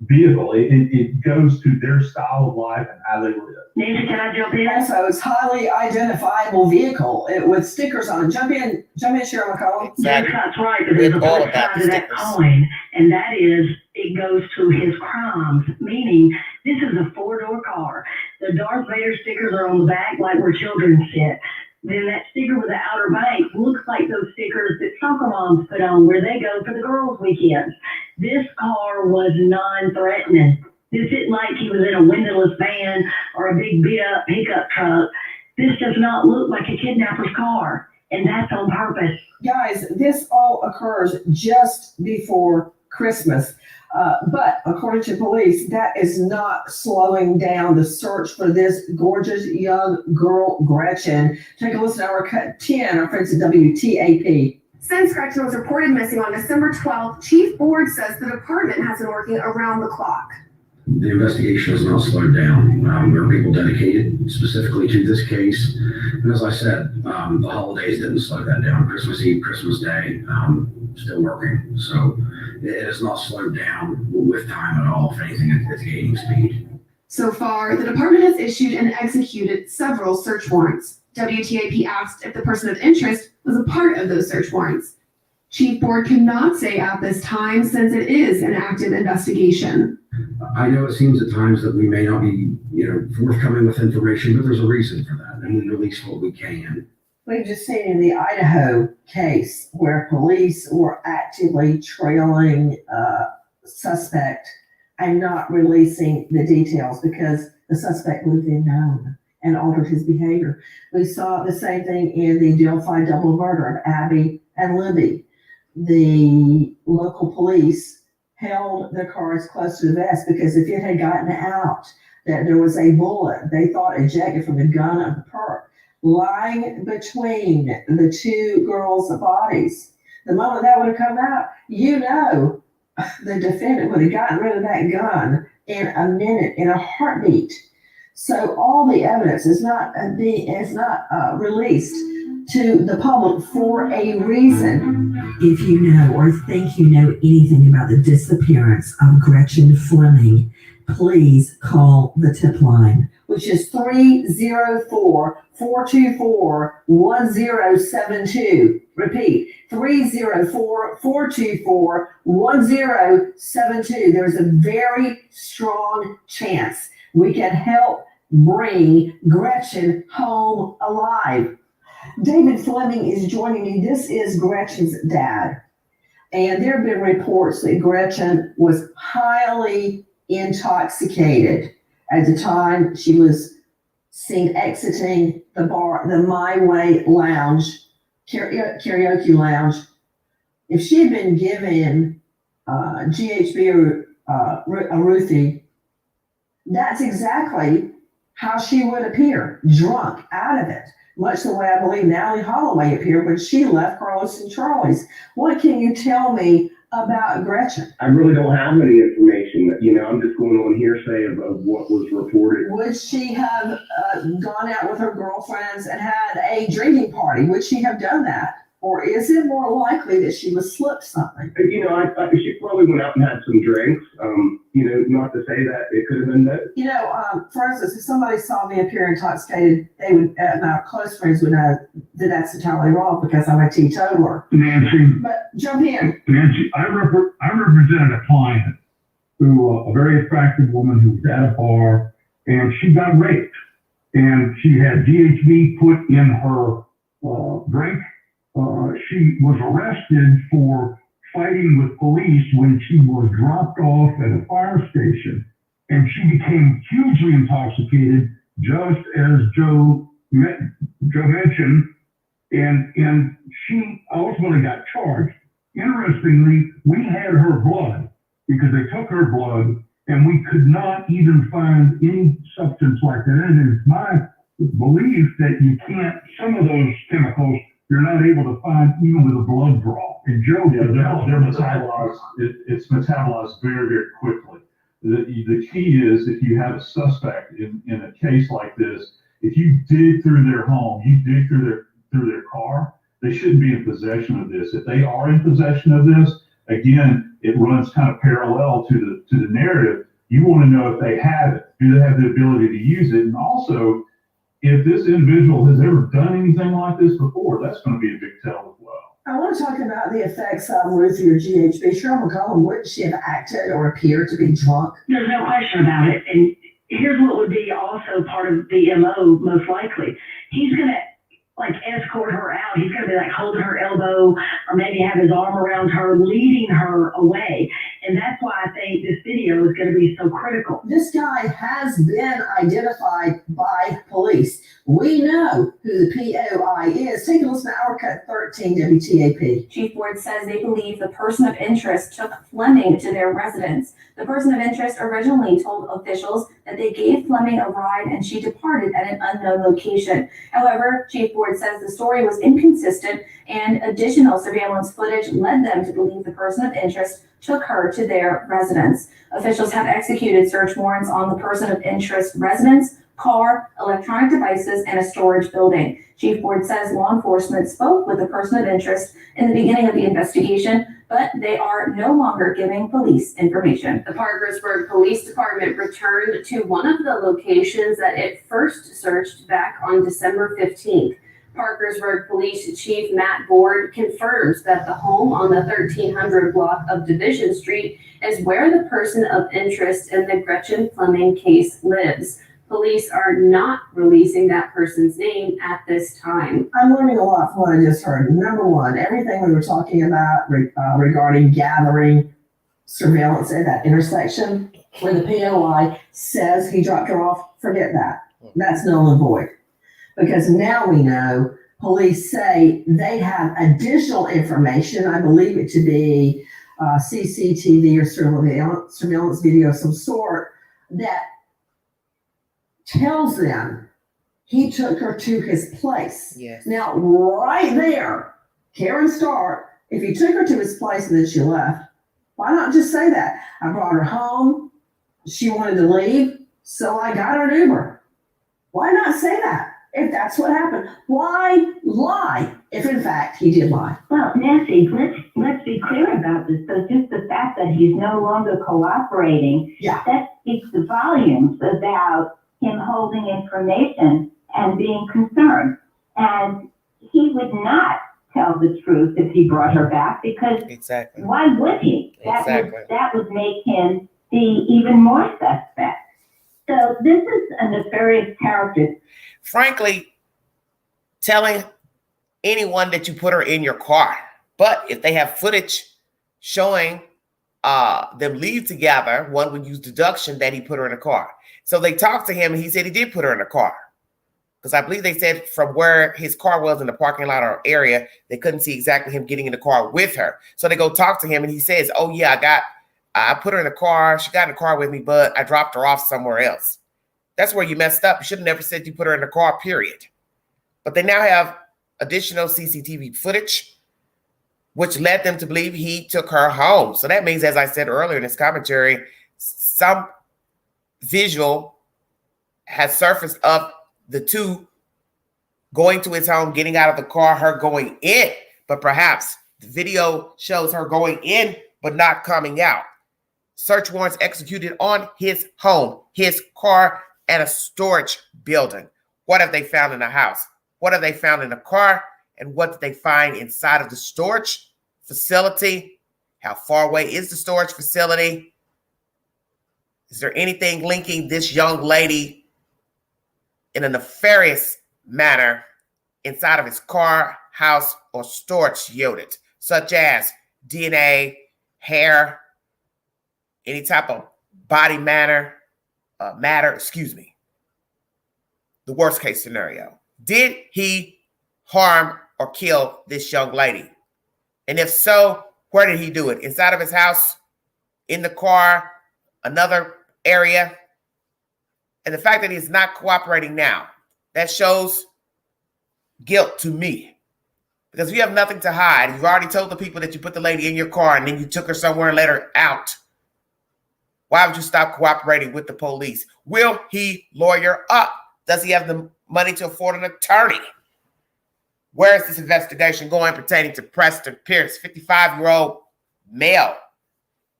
Speaker 15: vehicle. It goes to their style of life and how they live.
Speaker 4: Nancy, can I jump in? Also, it's highly identifiable vehicle with stickers on it. Jump in, Cheryl McCollum.
Speaker 16: That's right, but there's a flip side to that coin, and that is it goes to his crimes, meaning this is a four-door car. The Darth Vader stickers are on the back like where children sit. Then that sticker with the Outer Banks looks like those stickers that soccer moms put on where they go for the girls' weekends. This car was non-threatening. This isn't like he was in a windowless van or a big beat-up pickup truck. This does not look like a kidnapper's car, and that's on purpose.
Speaker 4: Guys, this all occurs just before Christmas. But according to police, that is not slowing down the search for this gorgeous young girl, Gretchen. Take a listen to our cut 10, our friends at WTAP.
Speaker 17: Since Gretchen was reported missing on December 12th, Chief Board says the department has been working around the clock.
Speaker 3: The investigation has not slowed down. There are people dedicated specifically to this case. And as I said, the holidays didn't slow that down. Christmas Eve, Christmas Day, still working. So it has not slowed down with time at all. If anything, it's gaining speed.
Speaker 17: So far, the department has issued and executed several search warrants. WTAP asked if the person of interest was a part of those search warrants. Chief Board cannot say at this time since it is an active investigation.
Speaker 3: I know it seems at times that we may not be, forthcoming with information, but there's a reason for that, and we release what we can.
Speaker 4: We've just seen in the Idaho case where police were actively trailing a suspect and not releasing the details because the suspect would have been known and altered his behavior. We saw the same thing in the Delphi double murder of Abby and Libby. The local police held their cars close to the vest because if it had gotten out that there was a bullet, they thought ejected from the gun of the perp, lying between the two girls' bodies. The moment that would have come out, the defendant would have gotten rid of that gun in a minute, in a heartbeat. So all the evidence is not released to the public for a reason. If you know or think you know anything about the disappearance of Gretchen Fleming, please call the tip line, which is 304-424-1072. Repeat, 304-424-1072. There's a very strong chance we can help bring Gretchen home alive. David Fleming is joining me. This is Gretchen's dad. And there have been reports that Gretchen was highly intoxicated at the time she was seen exiting the bar, the My Way Lounge, karaoke lounge. If she had been given GHB or a Ruthie, that's exactly how she would appear, drunk, out of it. Much the way I believe Natalie Holloway appeared when she left Carlos and Charlie's. What can you tell me about Gretchen?
Speaker 7: I really don't have any information. I'm just going on hearsay of what was reported.
Speaker 4: Would she have gone out with her girlfriends and had a drinking party? Would she have done that? Or is it more likely that she was slipped something?
Speaker 7: She probably went out and had some drinks. Not to say that it could have been that.
Speaker 4: For instance, if somebody saw me appear intoxicated, they would, my close friends would know that that's entirely wrong because I'm a teetotaler.
Speaker 15: Nancy.
Speaker 4: But jump in.
Speaker 15: Nancy, I represented a client who, a very attractive woman who was at a bar, and she got raped. And she had GHB put in her drink. She was arrested for fighting with police when she was dropped off at a fire station, and she became hugely intoxicated, just as Joe mentioned, and she ultimately got charged. Interestingly, we had her blood because they took her blood, and we could not even find any substance like that. And it's my belief that you can't, some of those chemicals, you're not able to find even with a blood draw. And Joe,
Speaker 18: they're metabolized. It's metabolized very, very quickly. The key is if you have a suspect in a case like this, if you dig through their home, you dig through their car, they shouldn't be in possession of this. If they are in possession of this, again, it runs kind of parallel to the narrative. You want to know if they have it. Do they have the ability to use it? And also, if this individual has ever done anything like this before, that's going to be a big tell as well.
Speaker 4: I want to talk about the effects of Ruthie or GHB. Cheryl McCollum, wouldn't she have acted or appeared to be drunk?
Speaker 16: There's no question about it. And here's what would be also part of the MO, most likely. He's going to escort her out. He's going to be holding her elbow or maybe have his arm around her, leading her away. And that's why I think this video is going to be so critical.
Speaker 4: This guy has been identified by police. We know who the POI is. Take a listen to Our Cut 13 WTAP.
Speaker 2: Chief Board says they believe the person of interest took Fleming to their residence. The person of interest originally told officials that they gave Fleming a ride and she departed at an unknown location. However, Chief Board says the story was inconsistent and additional surveillance footage led them to believe the person of interest took her to their residence. Officials have executed search warrants on the person of interest residence, car, electronic devices, and a storage building. Chief Board says law enforcement spoke with the person of interest in the beginning of the investigation, but they are no longer giving police information.
Speaker 19: The Parkersburg Police Department returned to one of the locations that it first searched back on December 15th. Parkersburg Police Chief Matt Board confirms that the home on the 1300 block of Division Street is where the person of interest in the Gretchen Fleming case lives. Police are not releasing that person's name at this time.
Speaker 4: I'm learning a lot from what I just heard. Number one, everything we were talking about regarding gathering surveillance at that intersection where the POI says he dropped her off, forget that. That's null and void. Because now we know police say they have additional information. I believe it to be CCTV or surveillance video of some sort that tells them he took her to his place.
Speaker 1: Yes.
Speaker 4: Now, right there, Karen Starr, if he took her to his place and then she left, why not just say that? I brought her home. She wanted to leave, so I got her an Uber. Why not say that? if that's what happened. Why lie if in fact he did lie?
Speaker 14: Well, Nancy, let's be clear about this. So just the fact that he's no longer cooperating, that speaks volumes about him holding information and being concerned. And he would not tell the truth if he brought her back, because why would he? That would make him be even more suspect. So this is a nefarious character.
Speaker 1: Frankly, telling anyone that you put her in your car. But if they have footage showing them leave together, one would use deduction that he put her in a car. So they talked to him and he said he did put her in a car. Because I believe they said from where his car was in the parking lot or area, they couldn't see exactly him getting in the car with her. So they go talk to him and he says, oh yeah, I put her in the car. She got in the car with me, but I dropped her off somewhere else. That's where you messed up. You should have never said you put her in the car, period. But they now have additional CCTV footage, which led them to believe he took her home. So that means, as I said earlier in this commentary, some visual has surfaced of the two going to his home, getting out of the car, her going in. But perhaps the video shows her going in, but not coming out. Search warrants executed on his home, his car, and a storage building. What have they found in the house? What have they found in the car? And what did they find inside of the storage facility? How far away is the storage facility? Is there anything linking this young lady in a nefarious manner inside of his car, house, or storage unit, such as DNA, hair, any type of body matter, the worst case scenario. Did he harm or kill this young lady? And if so, where did he do it? Inside of his house, in the car, another area? And the fact that he's not cooperating now, that shows guilt to me. Because if you have nothing to hide, you've already told the people that you put the lady in your car and then you took her somewhere and let her out. Why would you stop cooperating with the police? Will he lawyer up? Does he have the money to afford an attorney? Where is this investigation going pertaining to Preston Pierce, 55-year-old male?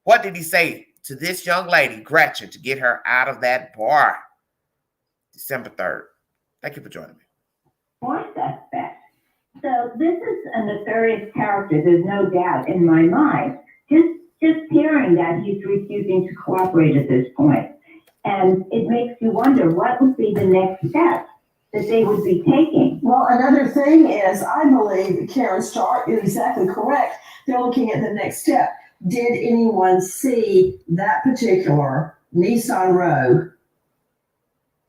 Speaker 1: What did he say to this young lady, Gretchen, to get her out of that bar? December 3rd. Thank you for joining me.
Speaker 14: More suspect. So this is a nefarious character, there's no doubt in my mind. Just hearing that he's refusing to cooperate at this point. And it makes you wonder what would be the next step that they would be taking.
Speaker 4: Well, another thing is, I believe Karen Stark is exactly correct. They're looking at the next step. Did anyone see that particular Nissan Rogue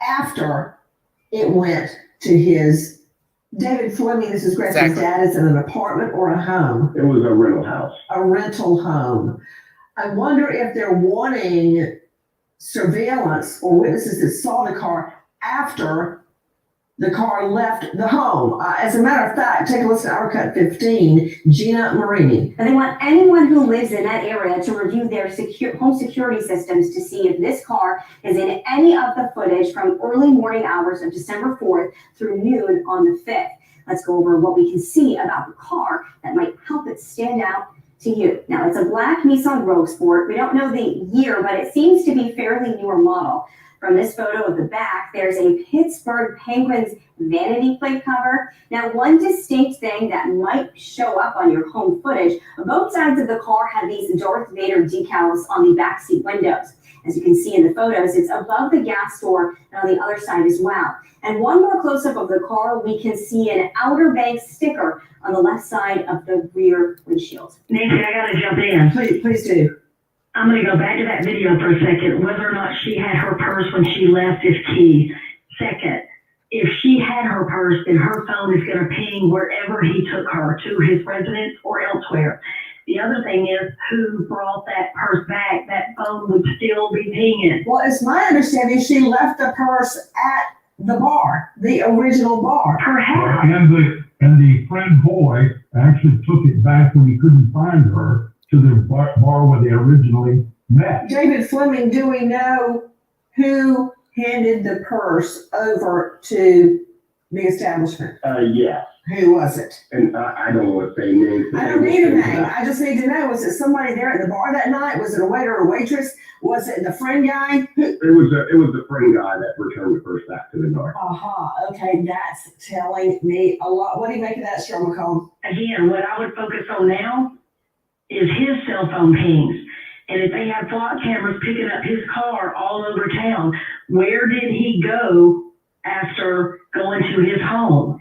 Speaker 4: after it went to his David Fleming? This is Gretchen's dad. Is in an apartment or a home?
Speaker 7: It was a rental house.
Speaker 4: A rental home. I wonder if they're wanting surveillance or witnesses that saw the car after the car left the home. As a matter of fact, take a listen to our cut 15, Gina Marini.
Speaker 20: And they want anyone who lives in that area to review their home security systems to see if this car is in any of the footage from early morning hours of December 4th through noon on the 5th. Let's go over what we can see about the car that might help it stand out to you. Now, it's a black Nissan Rogue Sport. We don't know the year, but it seems to be a fairly newer model. From this photo of the back, there's a Pittsburgh Penguins vanity plate cover. Now, one distinct thing that might show up on your home footage, both sides of the car have these Darth Vader decals on the backseat windows. As you can see in the photos, it's above the gas door and on the other side as well. And one more close-up of the car, we can see an Outer Banks sticker on the left side of the rear windshield.
Speaker 16: Nancy, I gotta jump in.
Speaker 4: Please do.
Speaker 16: I'm going to go back to that video for a second. Whether or not she had her purse when she left is key. Second, if she had her purse, then her phone is going to ping wherever he took her, to his residence or elsewhere. The other thing is, who brought that purse back? That phone would still be pinging.
Speaker 4: Well, it's my understanding she left the purse at the bar, the original bar.
Speaker 16: Perhaps.
Speaker 15: And the friend boy actually took it back when he couldn't find her to the bar where they originally met.
Speaker 4: David Fleming, do we know who handed the purse over to the establishment?
Speaker 7: Yes.
Speaker 4: Who was it?
Speaker 7: And I don't want to say names.
Speaker 4: I don't need a name. I just need to know, was it somebody there at the bar that night? Was it a waiter or waitress? Was it the friend guy?
Speaker 7: It was the friend guy that returned the purse back to the door.
Speaker 4: Okay, that's telling me a lot. What do you make of that, Cheryl McComb?
Speaker 16: Again, what I would focus on now is his cell phone pings. And if they have flock cameras picking up his car all over town, where did he go after going to his home?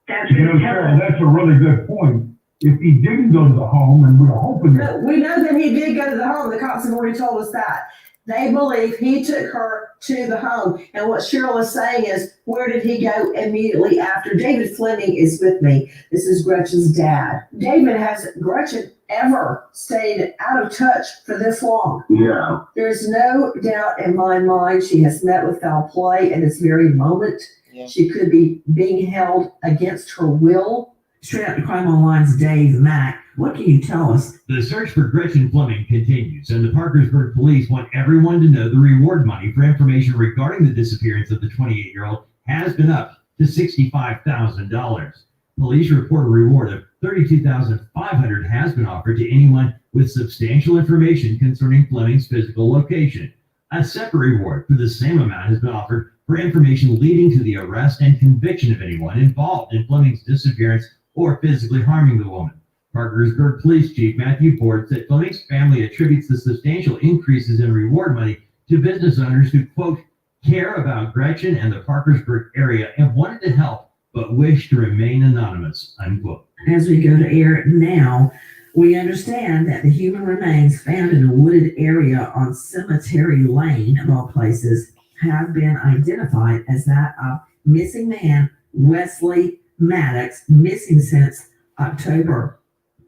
Speaker 16: That's
Speaker 15: Cheryl, that's a really good point. If he didn't go to the home, and we're hoping that.
Speaker 4: We know that he did go to the home. The cops have already told us that. They believe he took her to the home. And what Cheryl is saying is, where did he go immediately after? David Fleming is with me. This is Gretchen's dad. David, has Gretchen ever stayed out of touch for this long?
Speaker 7: No.
Speaker 4: There's no doubt in my mind she has met with foul play in this very moment. Yeah. She could be being held against her will. Straight Out to Crime Online's Dave Mack. What can you tell us?
Speaker 21: The search for Gretchen Fleming continues, and the Parkersburg police want everyone to know the reward money for information regarding the disappearance of the 28-year-old has been up to $65,000. Police report a reward of $32,500 has been offered to anyone with substantial information concerning Fleming's physical location. A separate reward for the same amount has been offered for information leading to the arrest and conviction of anyone involved in Fleming's disappearance or physically harming the woman. Parkersburg Police Chief Matthew Ford said Fleming's family attributes the substantial increases in reward money to business owners who, quote, care about Gretchen and the Parkersburg area and wanted to help but wish to remain anonymous, unquote.
Speaker 4: As we go to air now, we understand that the human remains found in a wooded area on Cemetery Lane, of all places, have been identified as that of missing man Wesley Maddox, missing since October.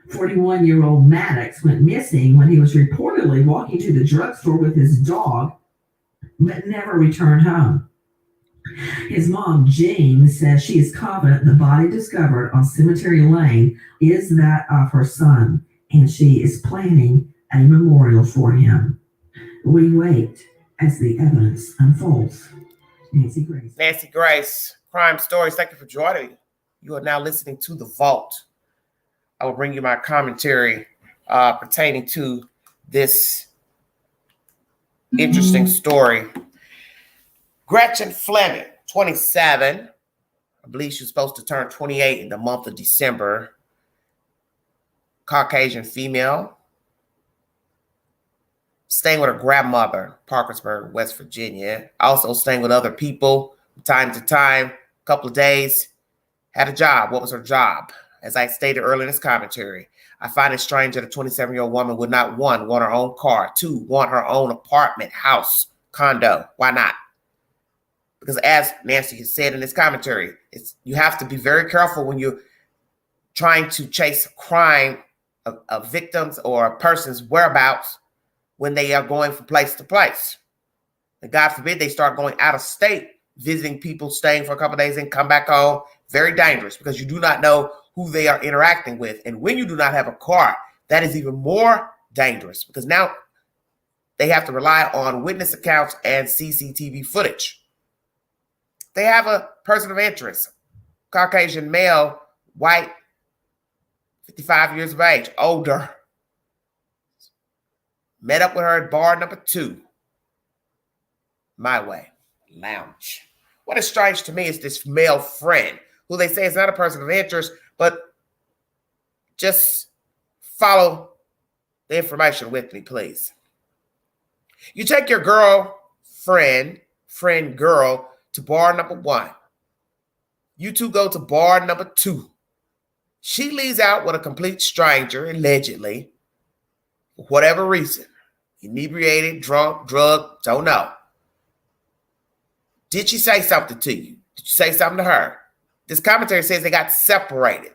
Speaker 4: 41-year-old Maddox went missing when he was reportedly walking to the drugstore with his dog, but never returned home. His mom, Jean, says she is confident the body discovered on Cemetery Lane is that of her son, and she is planning a memorial for him. We wait as the evidence unfolds. Nancy Grace.
Speaker 1: Nancy Grace, Crime Stories. Thank you for joining me. You are now listening to The Vault. I will bring you my commentary pertaining to this interesting story. Gretchen Fleming, 27. I believe she was supposed to turn 28 in the month of December. Caucasian female. Staying with her grandmother, Parkersburg, West Virginia. Also staying with other people from time to time, a couple of days. Had a job. What was her job? As I stated earlier in this commentary, I find it strange that a 27-year-old woman would not, one, want her own car, two, want her own apartment, house, condo. Why not? Because as Nancy has said in this commentary, you have to be very careful when you're trying to chase crime of victims or a person's whereabouts when they are going from place to place. And God forbid they start going out of state, visiting people, staying for a couple of days and come back home. Very dangerous because you do not know who they are interacting with. And when you do not have a car, that is even more dangerous because now they have to rely on witness accounts and CCTV footage. They have a person of interest, Caucasian male, white, 55 years of age, older. Met up with her at bar number 2, My Way Lounge. What is strange to me is this male friend, who they say is not a person of interest, but just follow the information with me, please. You take your girlfriend, girl, to bar number 1. You two go to bar number 2. She leaves out with a complete stranger, allegedly, for whatever reason. Inebriated, drunk, drugged, don't know. Did she say something to you? Did you say something to her? This commentary says they got separated.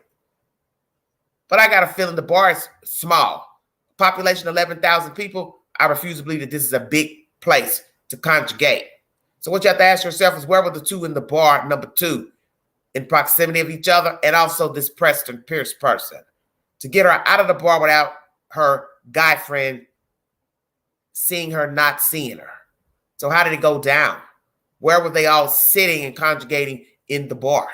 Speaker 1: But I got a feeling the bar is small. Population 11,000 people. I refuse to believe that this is a big place to conjugate. So what you have to ask yourself is where were the two in the bar number 2 in proximity of each other, and also this Preston Pierce person to get her out of the bar without her guy friend seeing her, not seeing her. So how did it go down? Where were they all sitting and conjugating in the bar?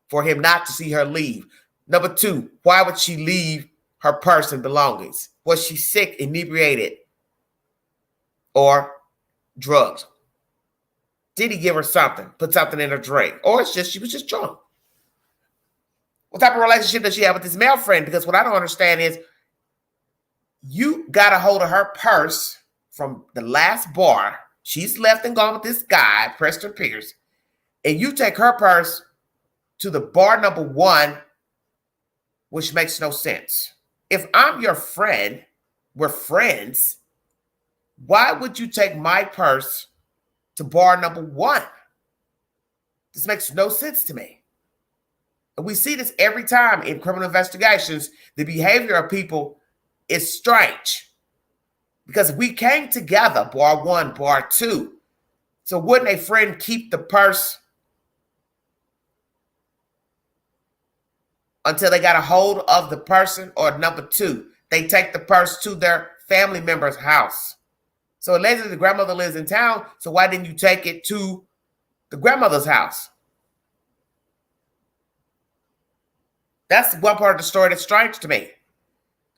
Speaker 1: for him not to see her leave? Number two, why would she leave her purse and belongings? Was she sick, inebriated, or drugged? Did he give her something, put something in her drink? Or it's just she was just drunk? What type of relationship does she have with this male friend? Because what I don't understand is you got a hold of her purse from the last bar. She's left and gone with this guy, Preston Pierce, and you take her purse to the bar number one, which makes no sense. If I'm your friend, we're friends, why would you take my purse to bar number one? This makes no sense to me. And we see this every time in criminal investigations. The behavior of people is strange because we came together, bar one, bar two. So wouldn't a friend keep the purse until they got a hold of the person? Or number two, they take the purse to their family member's house. So allegedly the grandmother lives in town, so why didn't you take it to the grandmother's house? That's one part of the story that's strange to me.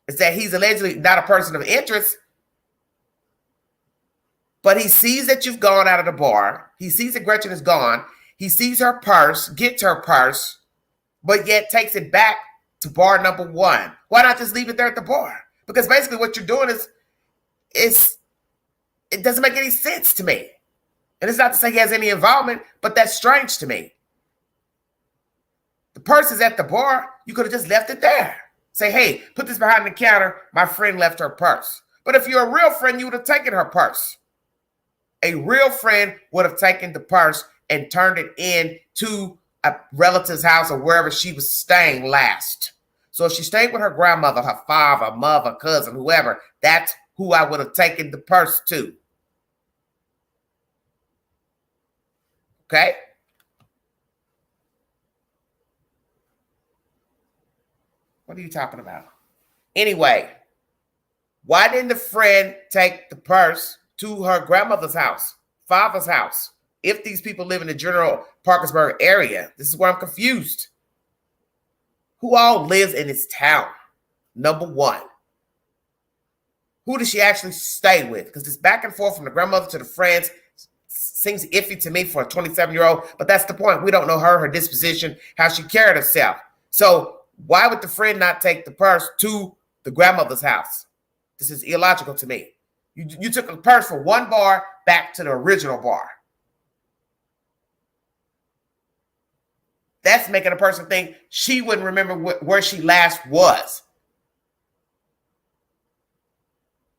Speaker 1: Is that he's allegedly not a person of interest, but he sees that you've gone out of the bar. He sees that Gretchen is gone. He sees her purse, gets her purse, but yet takes it back to bar number one. Why not just leave it there at the bar? Because basically what you're doing is it doesn't make any sense to me. And it's not to say he has any involvement, but that's strange to me. The purse is at the bar. You could have just left it there. Say, hey, put this behind the counter. My friend left her purse. But if you're a real friend, you would have taken her purse. A real friend would have taken the purse and turned it in to a relative's house or wherever she was staying last. So if she stayed with her grandmother, her father, mother, cousin, whoever, that's who I would have taken the purse to. Okay? What are you talking about? Anyway, why didn't the friend take the purse to her grandmother's house, father's house, if these people live in the general Parkersburg area? This is where I'm confused. Who all lives in this town? Number one. Who does she actually stay with? Because this back and forth from the grandmother to the friends seems iffy to me for a 27-year-old, but that's the point. We don't know her disposition, how she carried herself. So why would the friend not take the purse to the grandmother's house? This is illogical to me. You took a purse from one bar back to the original bar. That's making a person think she wouldn't remember where she last was.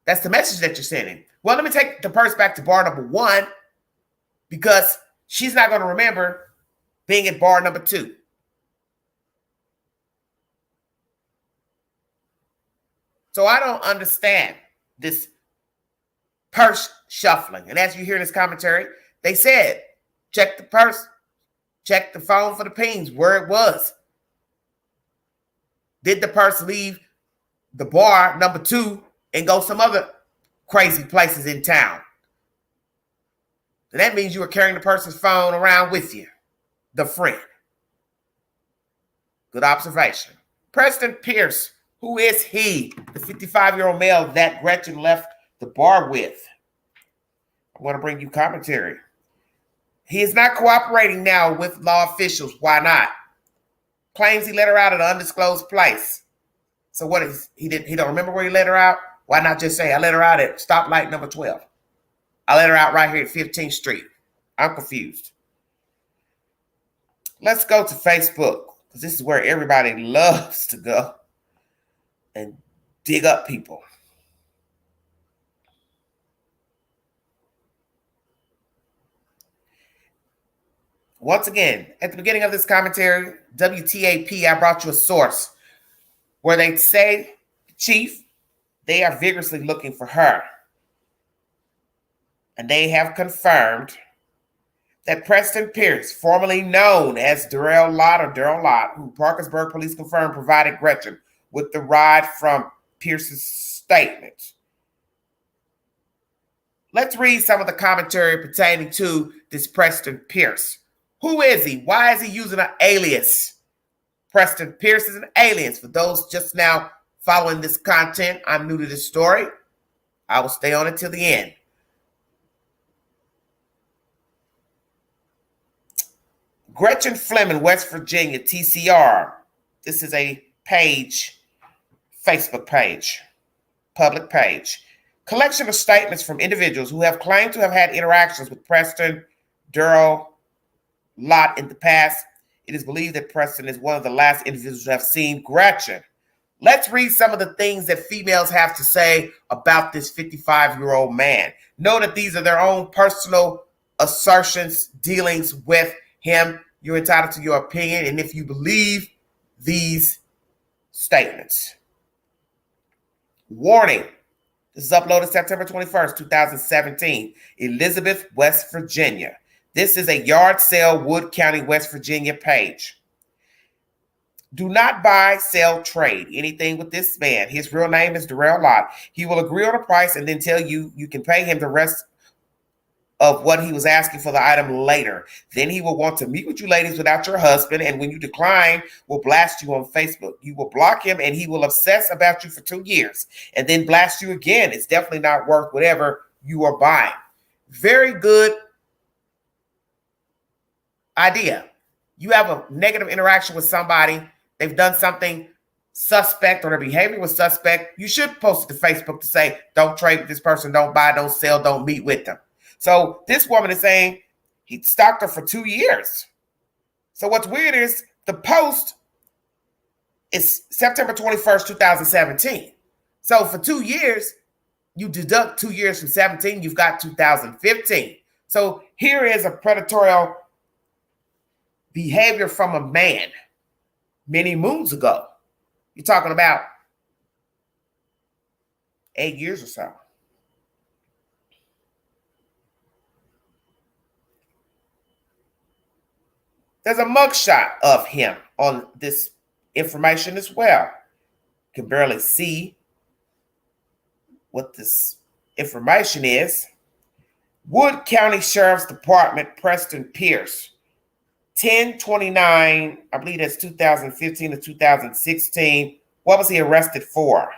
Speaker 1: That's the message that you're sending. Well, let me take the purse back to bar number one because she's not going to remember being at bar number two. So I don't understand this purse shuffling. And as you hear in this commentary, they said, check the purse, check the phone for the pings, where it was. Did the purse leave the bar number two and go some other crazy places in town? And that means you were carrying the person's phone around with you, the friend. Good observation. Preston Pierce. Who is he? The 55-year-old male that Gretchen left the bar with. I want to bring you commentary. He is not cooperating now with law officials. Why not? Claims he let her out at an undisclosed place. So what is he don't remember where he let her out? Why not just say I let her out at stoplight number 12? I let her out right here at 15th Street. I'm confused. Let's go to Facebook because this is where everybody loves to go and dig up people. Once again, at the beginning of this commentary, WTAP, I brought you a source where they say, Chief, they are vigorously looking for her. And they have confirmed that Preston Pierce, formerly known as Darrell Lott, who Parkersburg police confirmed provided Gretchen with the ride from Pierce's statement. Let's read some of the commentary pertaining to this Preston Pierce. Who is he? Why is he using an alias? Preston Pierce is an alien. For those just now following this content, I'm new to this story. I will stay on it till the end. Gretchen Fleming, West Virginia, TCR. This is a page, Facebook page, public page. Collection of statements from individuals who have claimed to have had interactions with Preston Durrell Lott in the past. It is believed that Preston is one of the last individuals to have seen Gretchen. Let's read some of the things that females have to say about this 55-year-old man. Know that these are their own personal assertions, dealings with him. You're entitled to your opinion, and if you believe these statements. Warning. This is uploaded September 21st, 2017. Elizabeth, West Virginia. This is a yard sale, Wood County, West Virginia page. Do not buy, sell, trade anything with this man. His real name is Durrell Lott. He will agree on a price and then tell you you can pay him the rest of what he was asking for the item later. Then he will want to meet with you ladies without your husband, and when you decline, will blast you on Facebook. You will block him, and he will obsess about you for 2 years and then blast you again. It's definitely not worth whatever you are buying. Very good idea. You have a negative interaction with somebody, they've done something suspect or their behavior was suspect, you should post it to Facebook to say, don't trade with this person, don't buy, don't sell, don't meet with them. So this woman is saying he stalked her for 2 years. So what's weird is the post is September 21st, 2017. So for 2 years, you deduct 2 years from 17, you've got 2015. So here is a predatory behavior from a man many moons ago. You're talking about 8 years or so. There's a mugshot of him on this information as well. You can barely see what this information is. Wood County Sheriff's Department, Preston Pierce, 10/29, I believe that's 2015 to 2016. What was he arrested for?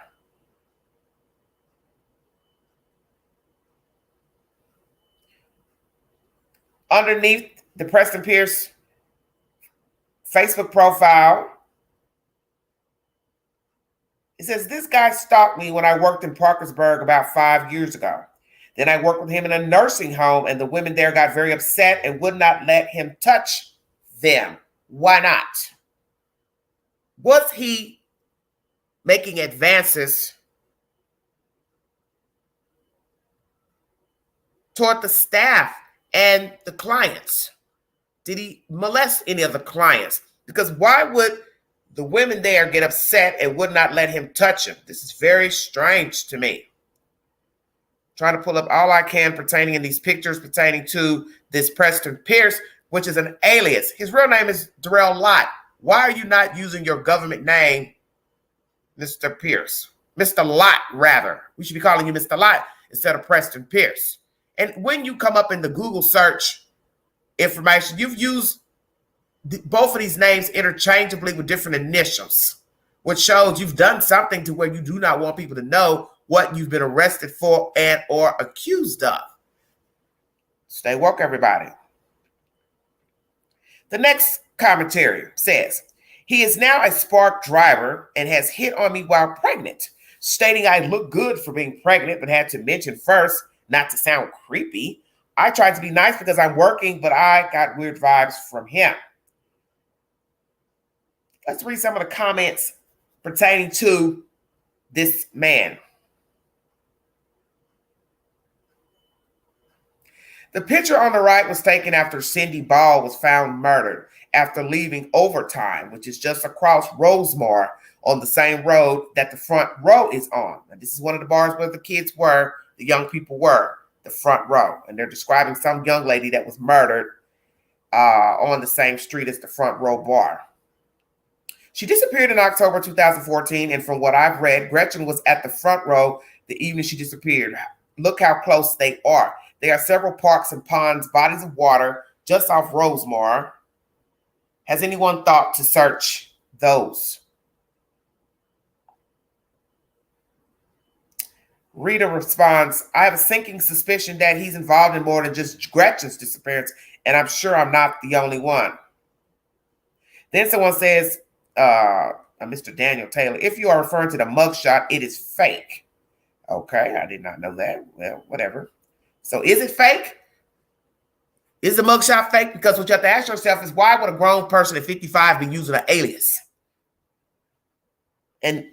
Speaker 1: Underneath the Preston Pierce Facebook profile, it says, this guy stalked me when I worked in Parkersburg about 5 years ago. Then I worked with him in a nursing home, and the women there got very upset and would not let him touch them. Why not? Was he making advances toward the staff and the clients? Did he molest any of the clients? Because why would the women there get upset and would not let him touch him? This is very strange to me. Trying to pull up all I can pertaining in these pictures pertaining to this Preston Pierce, which is an alias. His real name is Durrell Lott. Why are you not using your government name, Mr. Pierce? Mr. Lott, rather. We should be calling you Mr. Lott instead of Preston Pierce. And when you come up in the Google search information, you've used both of these names interchangeably with different initials, which shows you've done something to where you do not want people to know what you've been arrested for and or accused of. Stay woke, everybody. The next commentary says, he is now a Spark driver and has hit on me while pregnant, stating I look good for being pregnant, but had to mention first, not to sound creepy, I tried to be nice because I'm working, but I got weird vibes from him. Let's read some of the comments pertaining to this man. The picture on the right was taken after Cindy Ball was found murdered after leaving overtime, which is just across Rosemore on the same road that the front row is on. And this is one of the bars where the kids were, the young people were, the front row. And they're describing some young lady that was murdered on the same street as the front row bar. She disappeared in October 2014, and from what I've read, Gretchen was at the front row the evening she disappeared. Look how close they are. There are several parks and ponds, bodies of water just off Rosemore. Has anyone thought to search those. Rita responds, I have a sinking suspicion that he's involved in more than just Gretchen's disappearance, and I'm sure I'm not the only one. Then someone says, Mr. Daniel Taylor, if you are referring to the mugshot, it is fake. Okay, I did not know that. Well, whatever. So is it fake? Is the mugshot fake? Because what you have to ask yourself is, why would a grown person at 55 be using an alias and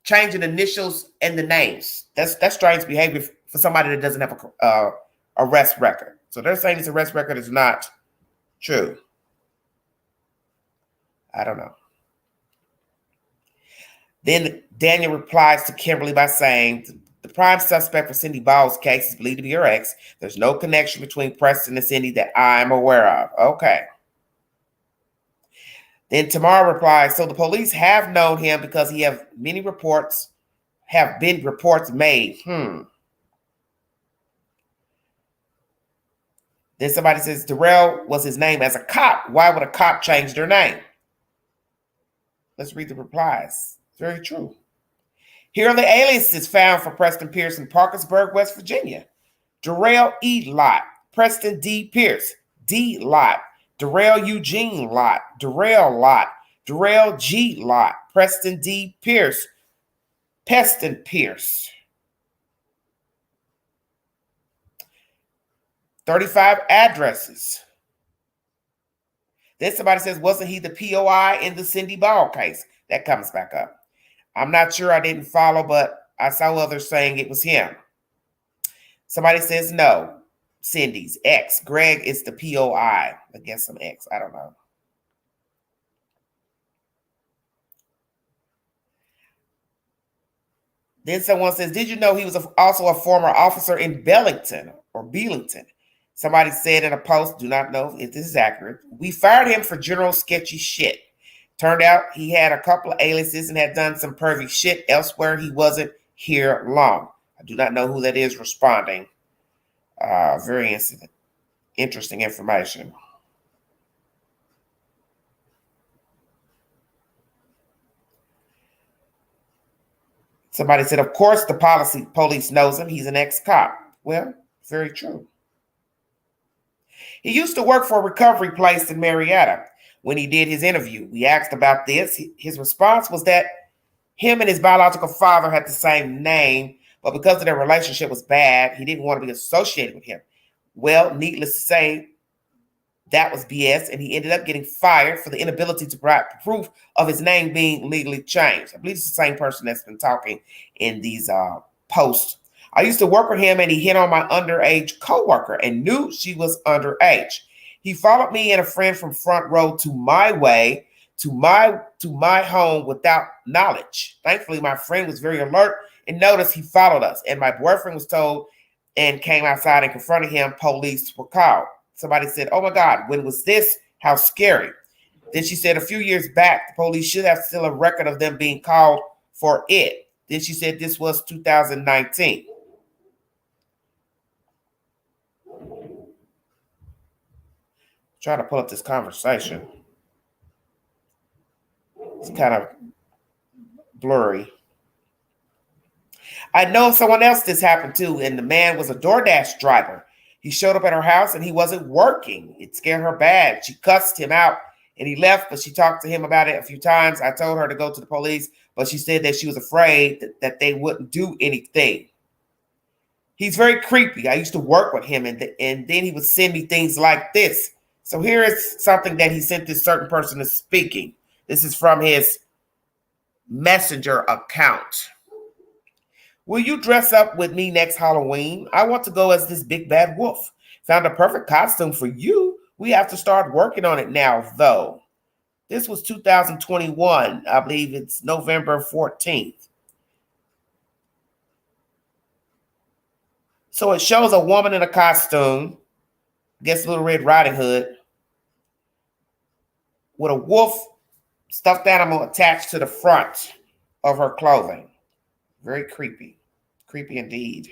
Speaker 1: changing initials and the names? That's strange behavior for somebody that doesn't have a arrest record. So they're saying this arrest record is not true. I don't know. Then Daniel replies to Kimberly by saying, the prime suspect for Cindy Ball's case is believed to be her ex. There's no connection between Preston and Cindy that I'm aware of. Okay. Then Tamara replies, so the police have known him because he have many reports, have been reports made. Then somebody says, Darrell was his name as a cop. Why would a cop change their name? Let's read the replies. It's very true. Here are the aliases found for Preston Pierce in Parkersburg, West Virginia. Darrell E. Lott, Preston D. Pierce, D. Lott, Darrell Eugene Lott, Darrell Lott, Darrell G. Lott, Preston D. Pierce, Peston Pierce. 35 addresses. Then somebody says, wasn't he the POI in the Cindy Ball case? That comes back up. I'm not sure, I didn't follow, but I saw others saying it was him. Somebody says no. Cindy's ex. Greg is the POI. I guess some ex. I don't know. Then someone says, did you know he was also a former officer in Bellington or Belington? Somebody said in a post, do not know if this is accurate, we fired him for general sketchy shit. Turned out he had a couple of aliases and had done some pervy shit elsewhere. He wasn't here long. I do not know who that is responding. Very interesting information. Somebody said, of course the police knows him. He's an ex-cop. Well, very true. He used to work for a recovery place in Marietta. When he did his interview, we asked about this. His response was that him and his biological father had the same name, but because of their relationship was bad, he didn't want to be associated with him. Well, needless to say, that was BS, and he ended up getting fired for the inability to provide proof of his name being legally changed. I believe it's the same person that's been talking in these posts. I used to work with him, and he hit on my underage coworker and knew she was underage. He followed me and a friend from Front Row to my way, to my home without knowledge. Thankfully, my friend was very alert and noticed he followed us. And my boyfriend was told and came outside and confronted him. Police were called. Somebody said, oh my God, when was this? How scary. Then she said, a few years back, the police should have still a record of them being called for it. Then she said this was 2019. Trying to pull up this conversation. It's kind of blurry. I know someone else this happened to, and the man was a DoorDash driver. He showed up at her house and he wasn't working. It scared her bad. She cussed him out and he left, but she talked to him about it a few times. I told her to go to the police, but she said that she was afraid that they wouldn't do anything. He's very creepy. I used to work with him, and then he would send me things like this. So here is something that he sent this certain person is speaking. This is from his Messenger account. Will you dress up with me next Halloween? I want to go as this big bad wolf. Found a perfect costume for you. We have to start working on it now, though. This was 2021. I believe it's November 14th. So it shows a woman in a costume, I guess Little Red Riding Hood, with a wolf stuffed animal attached to the front of her clothing. Very creepy. Creepy indeed.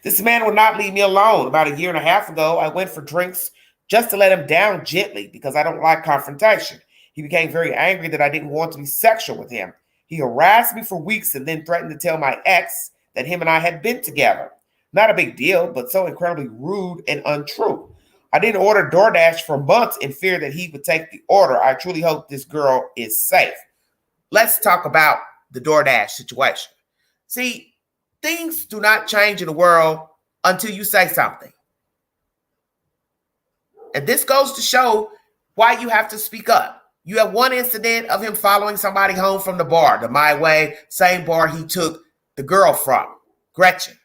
Speaker 1: This man would not leave me alone. About a year and a half ago, I went for drinks just to let him down gently because I don't like confrontation. He became very angry that I didn't want to be sexual with him. He harassed me for weeks and then threatened to tell my ex that him and I had been together. Not a big deal, but so incredibly rude and untrue. I didn't order DoorDash for months in fear that he would take the order. I truly hope this girl is safe. Let's talk about the DoorDash situation. See, things do not change in the world until you say something. And this goes to show why you have to speak up. You have one incident of him following somebody home from the bar, the My Way, same bar he took the girl from, Gretchen.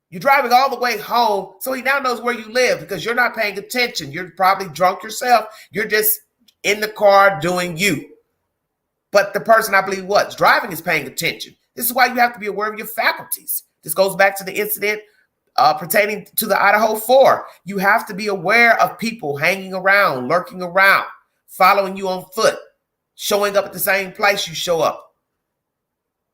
Speaker 1: You're driving all the way home, so he now knows where you live because you're not paying attention. You're probably drunk yourself. You're just in the car doing you. But the person, I believe, what's driving is paying attention. This is why you have to be aware of your faculties. This goes back to the incident pertaining to the Idaho 4. You have to be aware of people hanging around, lurking around, following you on foot, showing up at the same place you show up.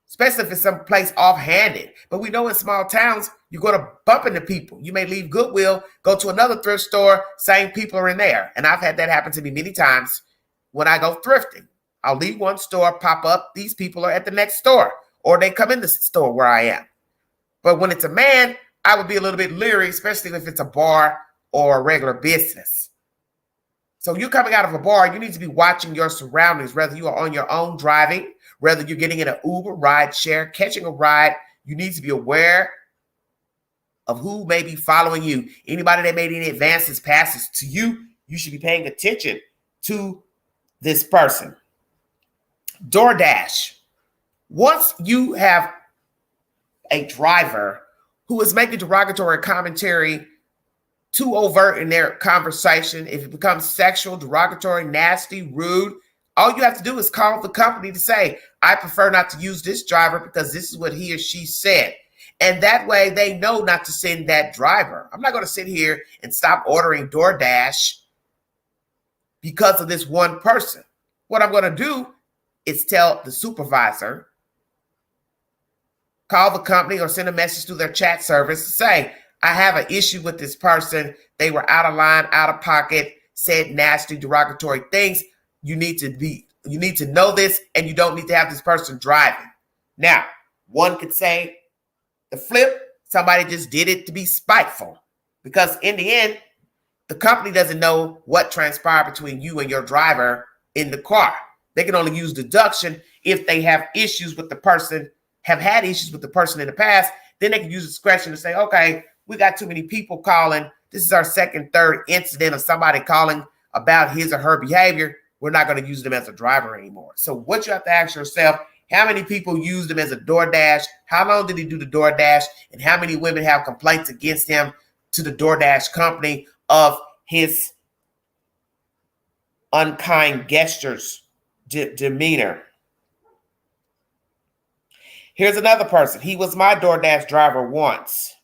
Speaker 1: Especially if it's someplace offhanded. But we know in small towns, you're going to bump into people. You may leave Goodwill, go to another thrift store, same people are in there. And I've had that happen to me many times when I go thrifting. I'll leave one store, pop up, these people are at the next store, or they come in the store where I am. But when it's a man, I would be a little bit leery, especially if it's a bar or a regular business. So you're coming out of a bar, you need to be watching your surroundings, whether you are on your own driving, whether you're getting in an Uber, ride share, catching a ride. You need to be aware of who may be following you. Anybody that made any advances, passes to you, you should be paying attention to this person. DoorDash. Once you have a driver who is making derogatory commentary too overt in their conversation, if it becomes sexual, derogatory, nasty, rude, all you have to do is call the company to say, I prefer not to use this driver because this is what he or she said. And that way they know not to send that driver. I'm not going to sit here and stop ordering DoorDash because of this one person. What I'm going to do is tell the supervisor, call the company or send a message through their chat service to say, I have an issue with this person. They were out of line, out of pocket, said nasty, derogatory things. You need to know this, and you don't need to have this person driving. Now, one could say the flip, somebody just did it to be spiteful, because in the end, the company doesn't know what transpired between you and your driver in the car. They can only use deduction if they have issues with the person, have had issues with the person in the past. Then they can use discretion to say, okay, we got too many people calling. This is our second, third incident of somebody calling about his or her behavior. We're not going to use them as a driver anymore. So what you have to ask yourself, how many people used him as a DoorDash? How long did he do the DoorDash? And how many women have complaints against him to the DoorDash company of his unkind gestures, demeanor? Here's another person. He was my DoorDash driver once.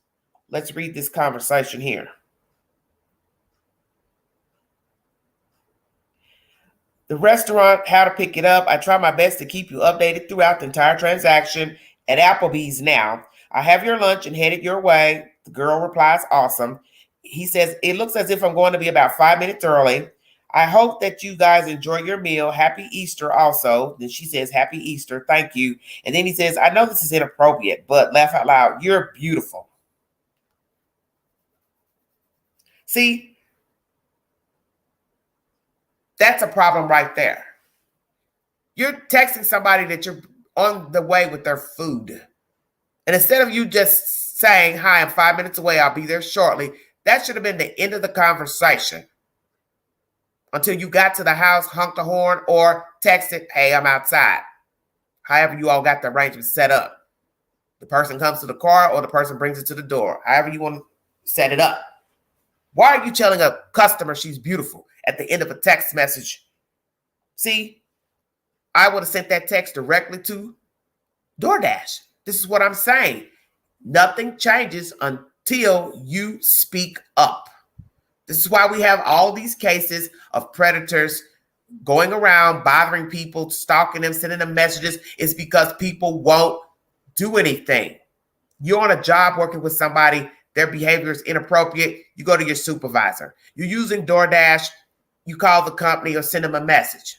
Speaker 1: Let's read this conversation here. The restaurant, how to pick it up. I try my best to keep you updated throughout the entire transaction at Applebee's now. I have your lunch and headed your way. The girl replies, awesome. He says, it looks as if I'm going to be about 5 minutes early. I hope that you guys enjoy your meal. Happy Easter also. Then she says, happy Easter. Thank you. And then he says, I know this is inappropriate, but laugh out loud. You're beautiful. See, that's a problem right there. You're texting somebody that you're on the way with their food. And instead of you just saying, hi, I'm 5 minutes away, I'll be there shortly, that should have been the end of the conversation. Until you got to the house, honked the horn, or texted, hey, I'm outside. However you all got the arrangement set up. The person comes to the car or the person brings it to the door. However you want to set it up. Why are you telling a customer she's beautiful at the end of a text message? See, I would have sent that text directly to DoorDash. This is what I'm saying. Nothing changes until you speak up. This is why we have all these cases of predators going around, bothering people, stalking them, sending them messages. It's because people won't do anything. You're on a job working with somebody, their behavior is inappropriate, you go to your supervisor. You're using DoorDash, you call the company or send them a message.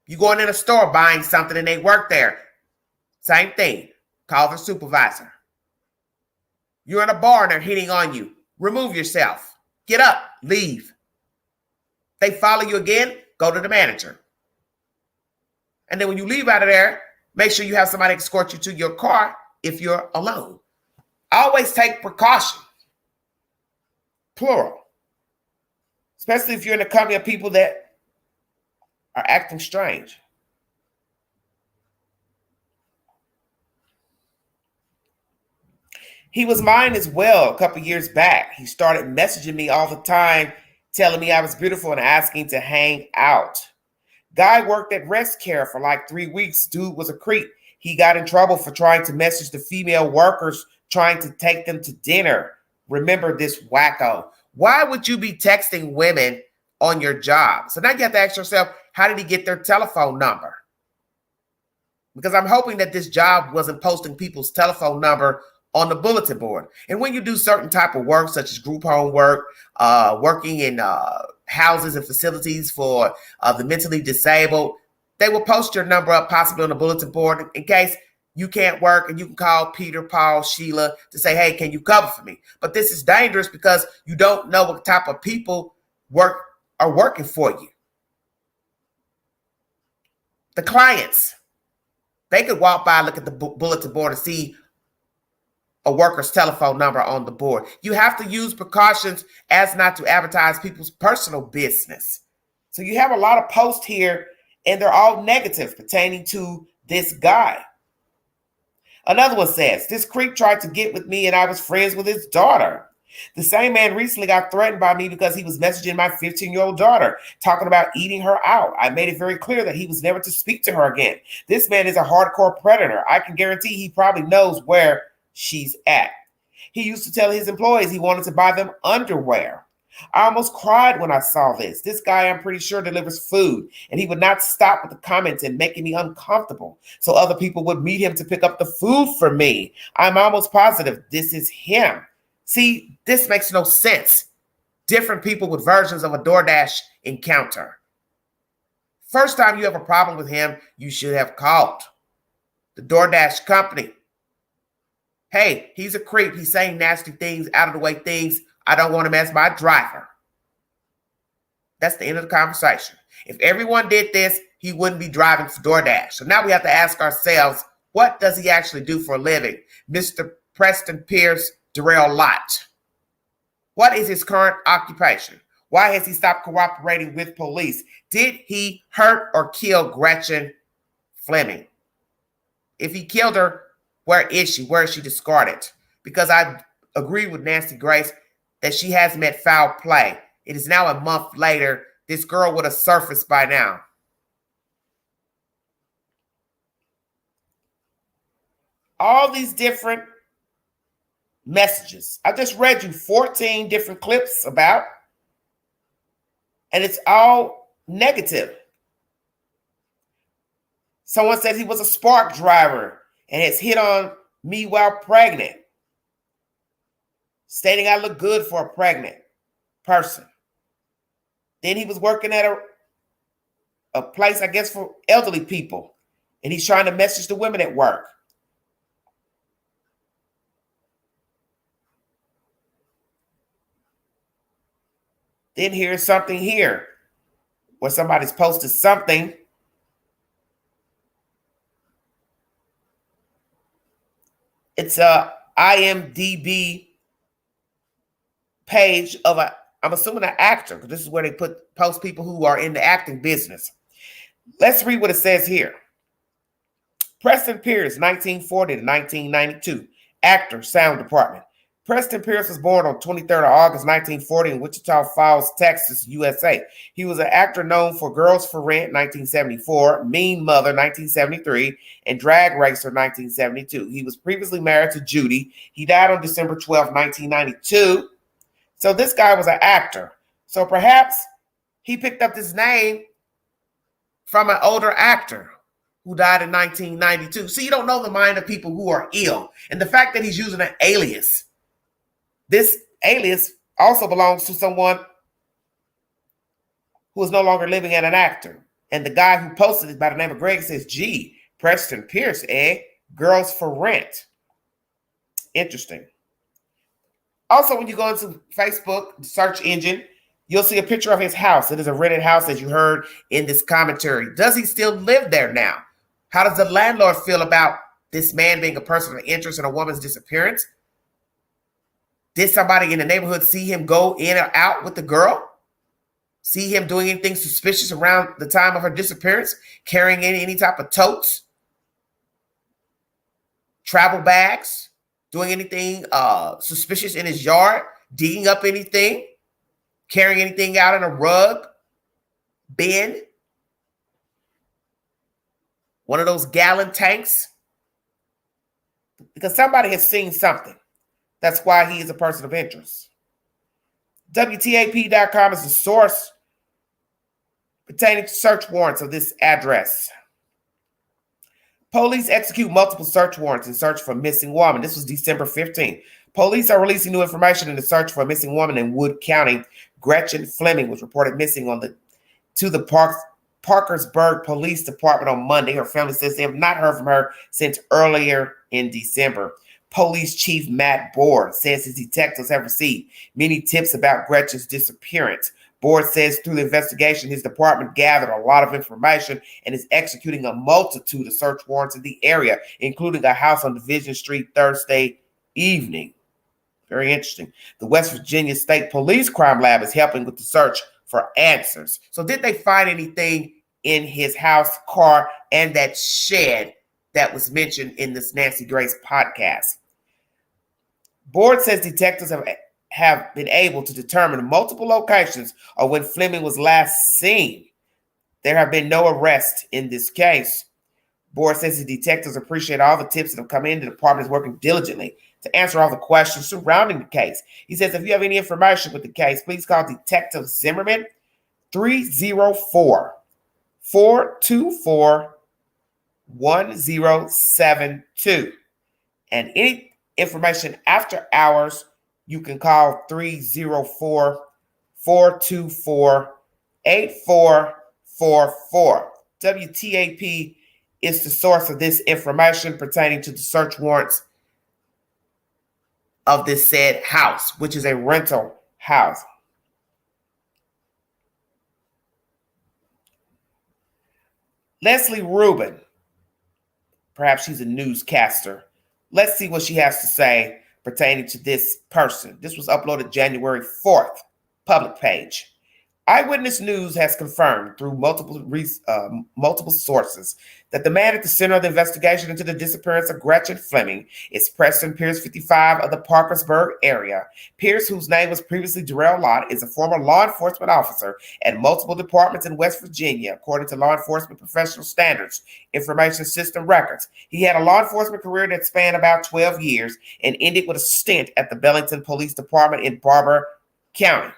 Speaker 1: You going in a store buying something and they work there. Same thing. Call the supervisor. You're in a bar and they're hitting on you. Remove yourself. Get up. Leave. They follow you again, go to the manager. And then when you leave out of there, make sure you have somebody escort you to your car if you're alone. Always take precaution. Plural. Especially if you're in a company of people that are acting strange. He was mine as well a couple years back. He started messaging me all the time, telling me I was beautiful and asking to hang out. Guy worked at Rest Care for like 3 weeks. Dude was a creep. He got in trouble for trying to message the female workers, trying to take them to dinner. Remember this wacko. Why would you be texting women on your job? So now you have to ask yourself, how did he get their telephone number? Because I'm hoping that this job wasn't posting people's telephone number on the bulletin board. And when you do certain type of work, such as group home work, working in houses and facilities for the mentally disabled, they will post your number up possibly on the bulletin board in case you can't work, and you can call Peter, Paul, Sheila to say, hey, can you cover for me? But this is dangerous because you don't know what type of people are working for you. The clients, they could walk by, look at the bulletin board and see a worker's telephone number on the board. You have to use precautions as not to advertise people's personal business. So you have a lot of posts here, and they're all negative pertaining to this guy. Another one says, this creep tried to get with me and I was friends with his daughter. The same man recently got threatened by me because he was messaging my 15-year-old daughter, talking about eating her out. I made it very clear that he was never to speak to her again. This man is a hardcore predator. I can guarantee he probably knows where she's at. He used to tell his employees he wanted to buy them underwear. I almost cried when I saw this. This guy, I'm pretty sure, delivers food, and he would not stop with the comments and making me uncomfortable. So other people would meet him to pick up the food for me. I'm almost positive this is him. See, this makes no sense. Different people with versions of a DoorDash encounter. First time you have a problem with him, you should have called the DoorDash company. Hey, he's a creep. He's saying nasty things, out of the way things. I don't want him as my driver. That's the end of the conversation. If everyone did this, he wouldn't be driving for DoorDash. So now we have to ask ourselves, what does he actually do for a living? Mr. Preston Pierce Darrell Lott. What is his current occupation? Why has he stopped cooperating with police? Did he hurt or kill Gretchen Fleming? If he killed her, where is she? Where is she discarded? Because I agree with Nancy Grace that she has met foul play. It is now a month later. This girl would have surfaced by now. All these different messages. I just read you 14 different clips about, and it's all negative. Someone said he was a spark driver and has hit on me while pregnant, stating I look good for a pregnant person. Then he was working at a place, I guess, for elderly people, and he's trying to message the women at work. Then here's something here where somebody's posted something. It's a IMDb page of I'm assuming an actor, because this is where they post people who are in the acting business. Let's read what it says here. Preston Pierce, 1940 to 1992, actor, sound department. Preston Pierce was born on 23rd of August, 1940 in Wichita Falls, Texas, USA. He was an actor known for Girls for Rent, 1974, Mean Mother, 1973, and Drag Racer, 1972. He was previously married to Judy. He died on December 12, 1992. So this guy was an actor. So perhaps he picked up this name from an older actor who died in 1992. So you don't know the mind of people who are ill. And the fact that he's using an alias, this alias also belongs to someone who is no longer living and an actor. And the guy who posted it by the name of Greg says, gee, Preston Pierce, girls for rent. Interesting. Also, when you go into Facebook search engine, you'll see a picture of his house. It is a rented house, as you heard in this commentary. Does he still live there now? How does the landlord feel about this man being a person of interest in a woman's disappearance? Did somebody in the neighborhood see him go in or out with the girl? See him doing anything suspicious around the time of her disappearance? Carrying any type of totes? Travel bags? Doing anything suspicious in his yard? Digging up anything? Carrying anything out in a rug? Bin? One of those gallon tanks? Because somebody has seen something. That's why he is a person of interest. WTAP.com is the source pertaining to search warrants of this address. Police execute multiple search warrants in search for a missing woman. This was December 15th. Police are releasing new information in the search for a missing woman in Wood County. Gretchen Fleming was reported missing to the Parkersburg Police Department on Monday. Her family says they have not heard from her since earlier in December. Police Chief Matt Board says his detectives have received many tips about Gretchen's disappearance. Board says through the investigation, his department gathered a lot of information and is executing a multitude of search warrants in the area, including a house on Division Street Thursday evening. Very interesting. The West Virginia State Police Crime Lab is helping with the search for answers. So did they find anything in his house, car, and that shed that was mentioned in this Nancy Grace podcast? Board says detectives have been able to determine multiple locations of when Fleming was last seen. There have been no arrests in this case. Board says the detectives appreciate all the tips that have come in. The department is working diligently to answer all the questions surrounding the case. He says if you have any information with the case, please call Detective Zimmerman 304-424-1072. And any information after hours, you can call 304-424-8444. WTAP is the source of this information pertaining to the search warrants of this said house, which is a rental house. Leslie Rubin, perhaps she's a newscaster. Let's see what she has to say pertaining to this person. This was uploaded January 4th, public page. Eyewitness News has confirmed through multiple sources that the man at the center of the investigation into the disappearance of Gretchen Fleming is Preston Pierce, 55, of the Parkersburg area. Pierce, whose name was previously Darrell Lott, is a former law enforcement officer at multiple departments in West Virginia, according to Law Enforcement Professional Standards Information System records. He had a law enforcement career that spanned about 12 years and ended with a stint at the Bellington Police Department in Barber County.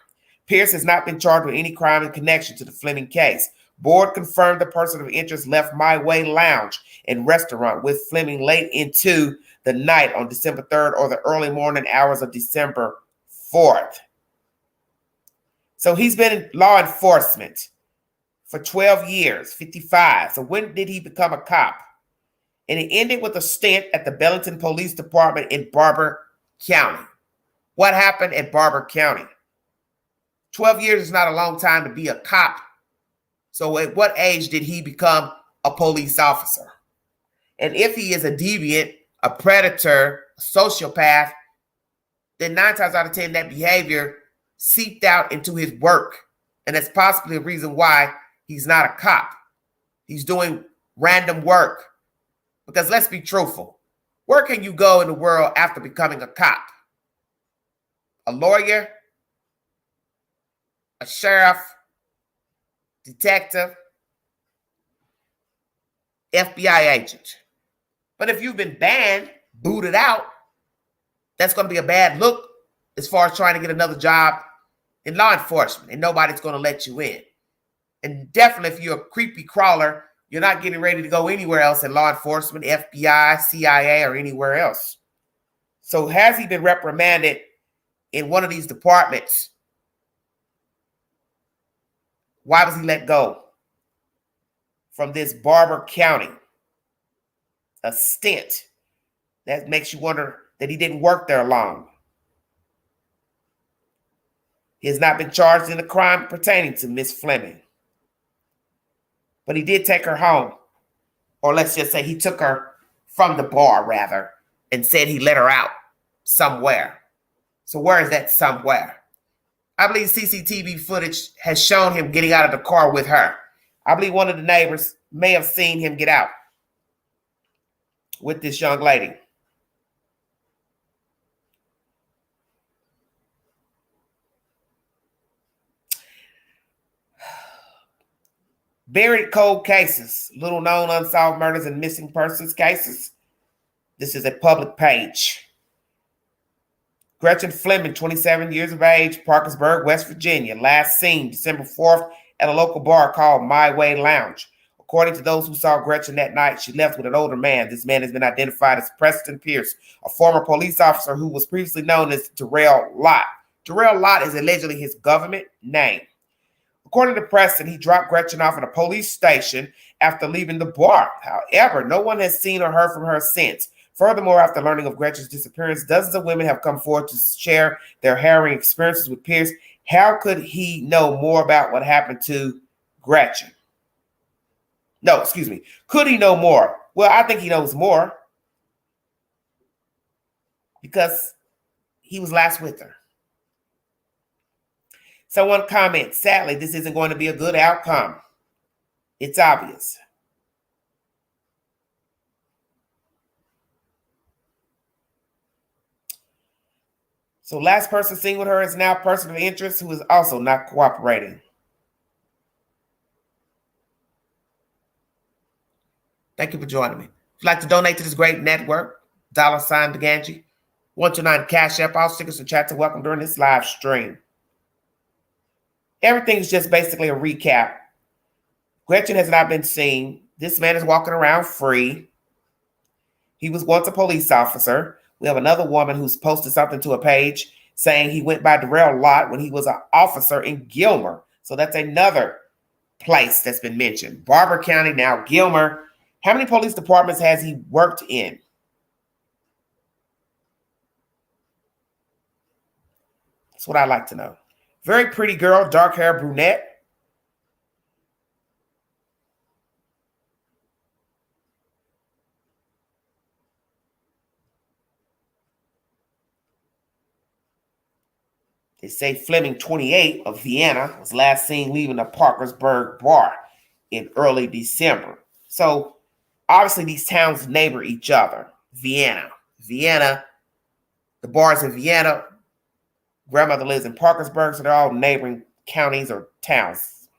Speaker 1: Pierce has not been charged with any crime in connection to the Fleming case. Board confirmed the person of interest left My Way Lounge and Restaurant with Fleming late into the night on December 3rd or the early morning hours of December 4th. So he's been in law enforcement for 12 years, 55. So when did he become a cop? And it ended with a stint at the Bellington Police Department in Barber County. What happened at Barber County? 12 years is not a long time to be a cop. So at what age did he become a police officer? And if he is a deviant, a predator, a sociopath, then 9 times out of 10, that behavior seeped out into his work. And that's possibly a reason why he's not a cop. He's doing random work. Because let's be truthful. Where can you go in the world after becoming a cop? A lawyer? A sheriff, detective, FBI agent. But if you've been banned, booted out, that's going to be a bad look as far as trying to get another job in law enforcement, and nobody's going to let you in. And definitely if you're a creepy crawler, you're not getting ready to go anywhere else in law enforcement, FBI, CIA, or anywhere else. So has he been reprimanded in one of these departments Why was he let go from this Barber County? A stint. That makes you wonder that he didn't work there long. He has not been charged in a crime pertaining to Miss Fleming. But he did take her home. Or let's just say he took her from the bar, rather, and said he let her out somewhere. So where is that somewhere? I believe CCTV footage has shown him getting out of the car with her. I believe one of the neighbors may have seen him get out with this young lady. Buried cold cases, little known unsolved murders and missing persons cases. This is a public page. Gretchen Fleming, 27 years of age, Parkersburg, West Virginia. Last seen December 4th at a local bar called My Way Lounge. According to those who saw Gretchen that night, she left with an older man. This man has been identified as Preston Pierce, a former police officer who was previously known as Darrell Lott. Darrell Lott is allegedly his government name. According to Preston, he dropped Gretchen off at a police station after leaving the bar. However, no one has seen or heard from her since. Furthermore, after learning of Gretchen's disappearance, dozens of women have come forward to share their harrowing experiences with Pierce. How could he know more about what happened to Gretchen? No, excuse me. Could he know more? Well, I think he knows more because he was last with her. Someone comments, sadly, this isn't going to be a good outcome. It's obvious. So last person seen with her is now a person of interest who is also not cooperating. Thank you for joining me. If you'd like to donate to this great network, $DeGanji, 129 Cash App, all stickers and chat to welcome during this live stream. Everything's just basically a recap. Gretchen has not been seen. This man is walking around free. He was once a police officer. We have another woman who's posted something to a page saying he went by Darrell Lott when he was an officer in Gilmer. So that's another place that's been mentioned. Barber County, now Gilmer. How many police departments has he worked in? That's what I'd like to know. Very pretty girl, dark hair, brunette. They say Fleming, 28, of Vienna, was last seen leaving the Parkersburg bar in early December. So obviously these towns neighbor each other. Vienna, the bars in Vienna. Grandmother lives in Parkersburg, so they're all neighboring counties or towns.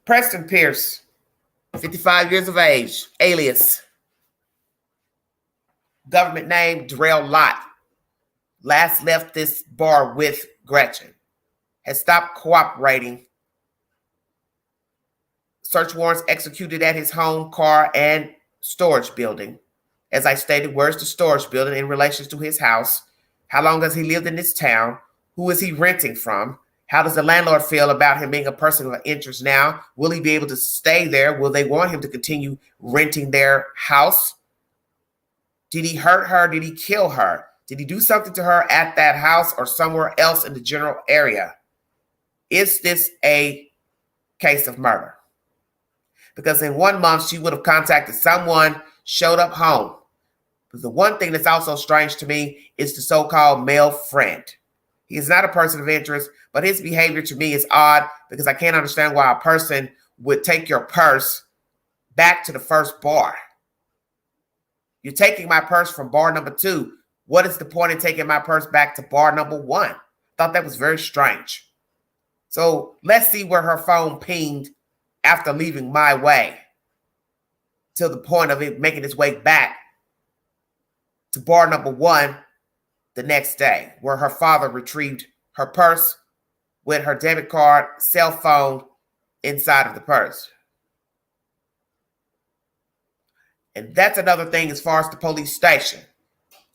Speaker 1: Preston Pierce, 55 years of age, alias. Government name, Darrell Lott. Last left this bar with Gretchen. Has stopped cooperating. Search warrants executed at his home, car, and storage building. As I stated, where's the storage building in relation to his house? How long has he lived in this town? Who is he renting from? How does the landlord feel about him being a person of interest now? Will he be able to stay there? Will they want him to continue renting their house? Did he hurt her? Did he kill her? Did he do something to her at that house or somewhere else in the general area? Is this a case of murder? Because in 1 month, she would have contacted someone, showed up home. But the one thing that's also strange to me is the so-called male friend. He is not a person of interest, but his behavior to me is odd because I can't understand why a person would take your purse back to the first bar. You're taking my purse from bar number 2. What is the point in taking my purse back to bar number 1? Thought that was very strange. So let's see where her phone pinged after leaving My Way to the point of it making its way back to bar number 1 the next day, where her father retrieved her purse with her debit card, cell phone inside of the purse. And that's another thing as far as the police station.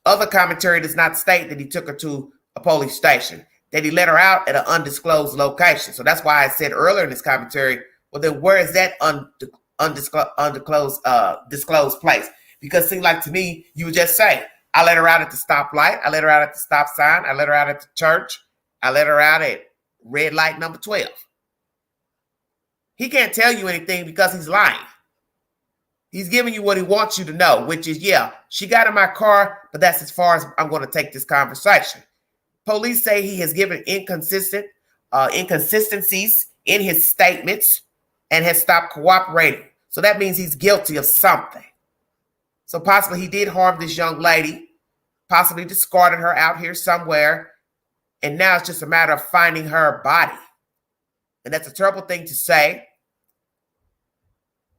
Speaker 1: other commentary does not state that he took her to a police station, that he let her out at an undisclosed location. So that's why I said earlier in this commentary, well, then where is that disclosed place? Because it seemed like to me, you would just say, I let her out at the stoplight. I let her out at the stop sign. I let her out at the church. I let her out at red light number 12. He can't tell you anything because he's lying. He's giving you what he wants you to know, which is, yeah, she got in my car, but that's as far as I'm going to take this conversation. Police say he has given inconsistencies in his statements and has stopped cooperating. So that means he's guilty of something. So possibly he did harm this young lady, possibly discarded her out here somewhere, and now it's just a matter of finding her body. And that's a terrible thing to say.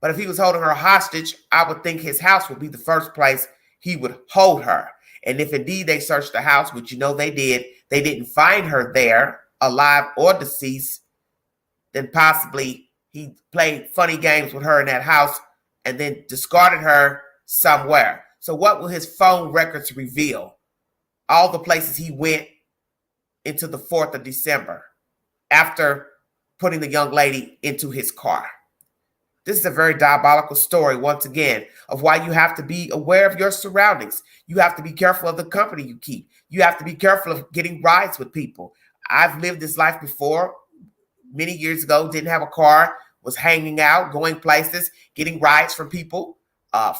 Speaker 1: But if he was holding her hostage, I would think his house would be the first place he would hold her. And if indeed they searched the house, which you know they did, they didn't find her there, alive or deceased, then possibly he played funny games with her in that house and then discarded her somewhere. So what will his phone records reveal? All the places he went into the 4th of December after putting the young lady into his car. This is a very diabolical story, once again, of why you have to be aware of your surroundings. You have to be careful of the company you keep. You have to be careful of getting rides with people. I've lived this life before, many years ago, didn't have a car, was hanging out, going places, getting rides from people,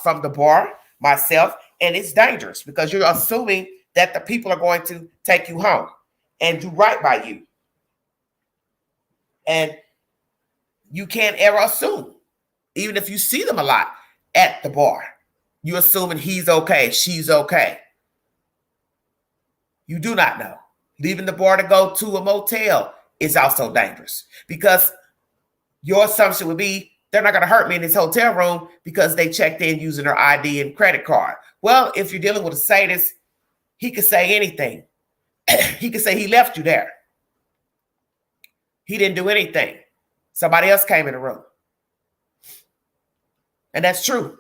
Speaker 1: from the bar, myself, and it's dangerous because you're assuming that the people are going to take you home and do right by you. And you can't ever assume. Even if you see them a lot at the bar, you're assuming he's okay, she's okay. You do not know. Leaving the bar to go to a motel is also dangerous because your assumption would be they're not going to hurt me in this hotel room because they checked in using their ID and credit card. Well, if you're dealing with a sadist, he could say anything. He could say he left you there. He didn't do anything. Somebody else came in the room. And that's true.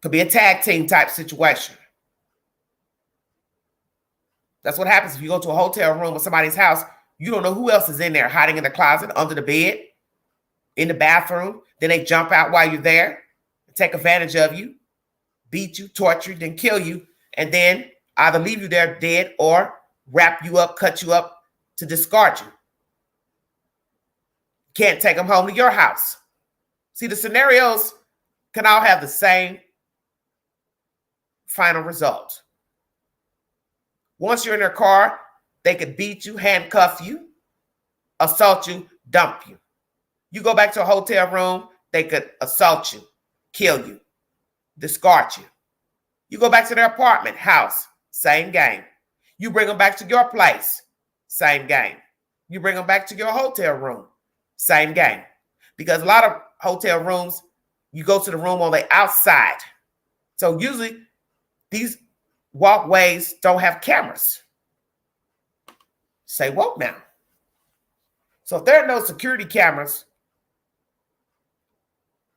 Speaker 1: Could be a tag team type situation. That's what happens if you go to a hotel room or somebody's house. You don't know who else is in there, hiding in the closet, under the bed, in the bathroom. Then they jump out while you're there, take advantage of you, beat you, torture you, then kill you, and then either leave you there dead or wrap you up, cut you up to discard you. Can't take them home to your house. See, the scenarios can all have the same final result. Once you're in their car, they could beat you, handcuff you, assault you, dump you. You go back to a hotel room, they could assault you, kill you, discard you. You go back to their apartment, house, same game. You bring them back to your place, same game. You bring them back to your hotel room, same game. Because a lot of hotel rooms, you go to the room on the outside. So usually these walkways don't have cameras. Say woke now. So if there are no security cameras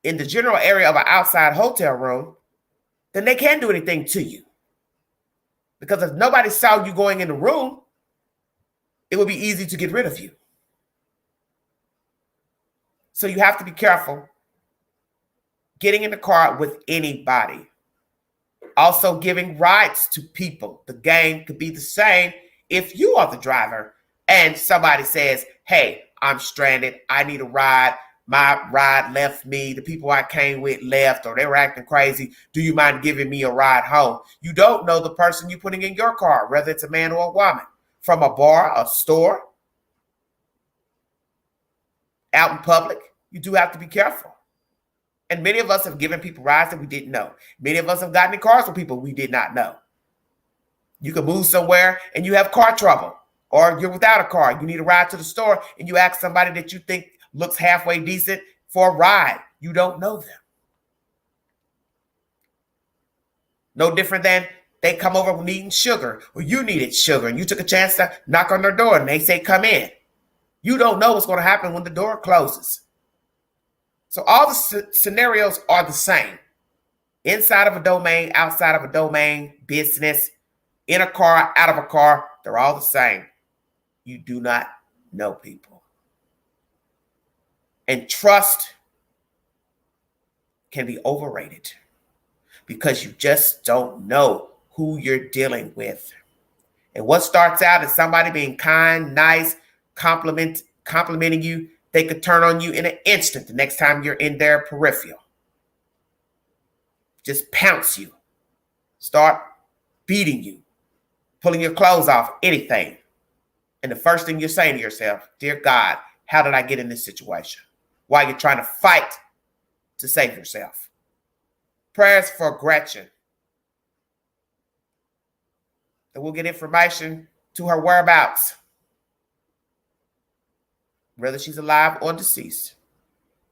Speaker 1: in the general area of an outside hotel room, then they can't do anything to you. Because if nobody saw you going in the room, it would be easy to get rid of you. So you have to be careful getting in the car with anybody. Also giving rides to people. The game could be the same if you are the driver and somebody says, hey, I'm stranded. I need a ride. My ride left me. The people I came with left, or they were acting crazy. Do you mind giving me a ride home? You don't know the person you're putting in your car, whether it's a man or a woman, from a bar, a store, out in public. You do have to be careful. And many of us have given people rides that we didn't know. Many of us have gotten in cars with people we did not know. You could move somewhere and you have car trouble, or you're without a car. You need a ride to the store and you ask somebody that you think looks halfway decent for a ride. You don't know them. No different than they come over needing sugar, or you needed sugar and you took a chance to knock on their door and they say, come in. You don't know what's going to happen when the door closes. So all the scenarios are the same. Inside of a domain, outside of a domain, business, in a car, out of a car, they're all the same. You do not know people. And trust can be overrated because you just don't know who you're dealing with. And what starts out as somebody being kind, nice, complimenting you, they could turn on you in an instant the next time you're in their peripheral. Just pounce you, start beating you, pulling your clothes off, anything. And the first thing you're saying to yourself, dear God, how did I get in this situation? While you're trying to fight to save yourself. Prayers for Gretchen. And we'll get information to her whereabouts, whether she's alive or deceased.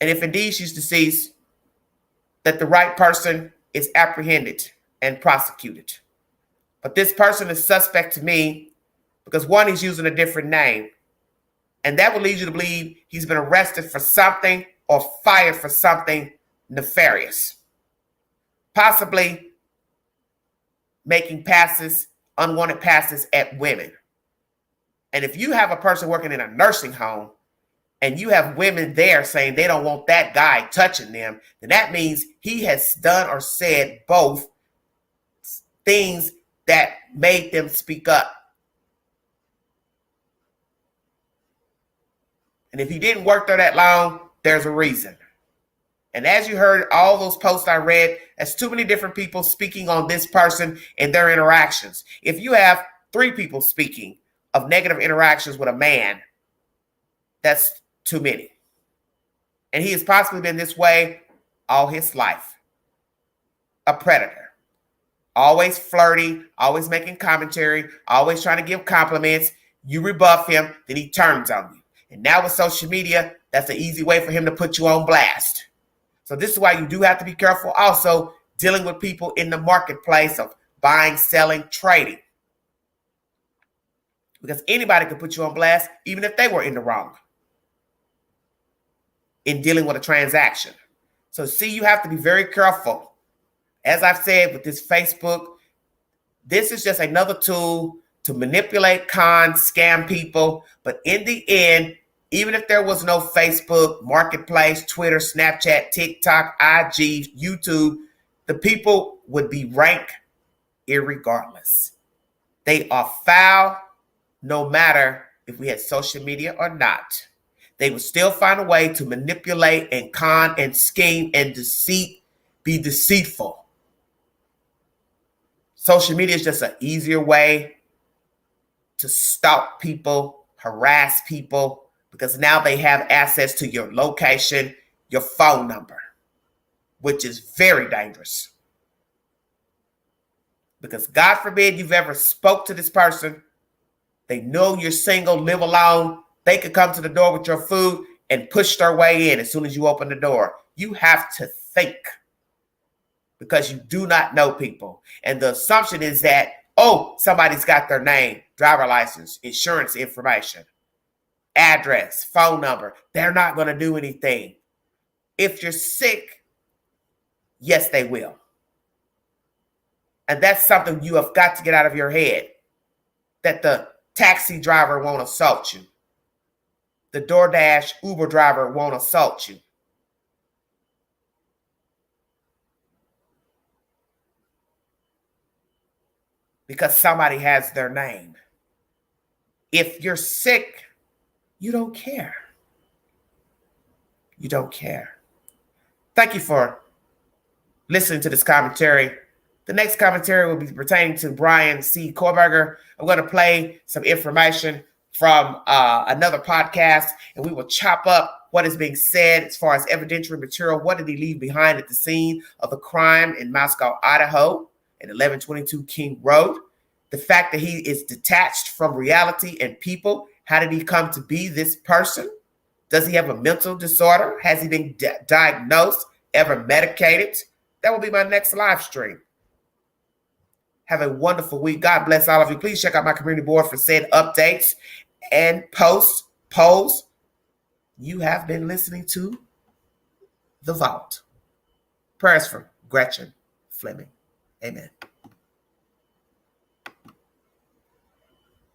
Speaker 1: And if indeed she's deceased, that the right person is apprehended and prosecuted. But this person is suspect to me because one, he's using a different name. And that would lead you to believe he's been arrested for something or fired for something nefarious. Possibly making passes, unwanted passes at women. And if you have a person working in a nursing home and you have women there saying they don't want that guy touching them, then that means he has done or said both things that made them speak up. And if he didn't work there that long, there's a reason. And as you heard, all those posts I read, that's too many different people speaking on this person and their interactions. If you have 3 people speaking of negative interactions with a man, that's too many. And he has possibly been this way all his life. A predator. Always flirty, always making commentary, always trying to give compliments. You rebuff him, then he turns on you. And now with social media, that's an easy way for him to put you on blast. So this is why you do have to be careful also dealing with people in the marketplace of buying, selling, trading. Because anybody could put you on blast, even if they were in the wrong in dealing with a transaction. So see, you have to be very careful. As I've said with this Facebook, this is just another tool to manipulate, scam people. But in the end, even if there was no Facebook, Marketplace, Twitter, Snapchat, TikTok, IG, YouTube, the people would be rank irregardless. They are foul no matter if we had social media or not. They would still find a way to manipulate and con and scheme and be deceitful. Social media is just an easier way to stalk people, harass people, because now they have access to your location, your phone number, which is very dangerous. Because God forbid you've ever spoke to this person, they know you're single, live alone, they could come to the door with your food and push their way in as soon as you open the door. You have to think because you do not know people. And the assumption is that, oh, somebody's got their name, driver license, insurance information, address, phone number. They're not going to do anything. If you're sick, yes, they will. And that's something you have got to get out of your head, that the taxi driver won't assault you. The DoorDash Uber driver won't assault you. Because somebody has their name. If you're sick, you don't care. You don't care. Thank you for listening to this commentary. The next commentary will be pertaining to Brian C. Kohlberger. I'm going to play some information from another podcast, and we will chop up what is being said as far as evidentiary material. What did he leave behind at the scene of the crime in Moscow, Idaho, at 1122 King Road? The fact that he is detached from reality and people. How did he come to be this person? Does he have a mental disorder? Has he been diagnosed, ever medicated? That will be my next live stream. Have a wonderful week. God bless all of you. Please check out my community board for said updates and polls. You have been listening to The Vault. Prayers for Gretchen Fleming. Amen.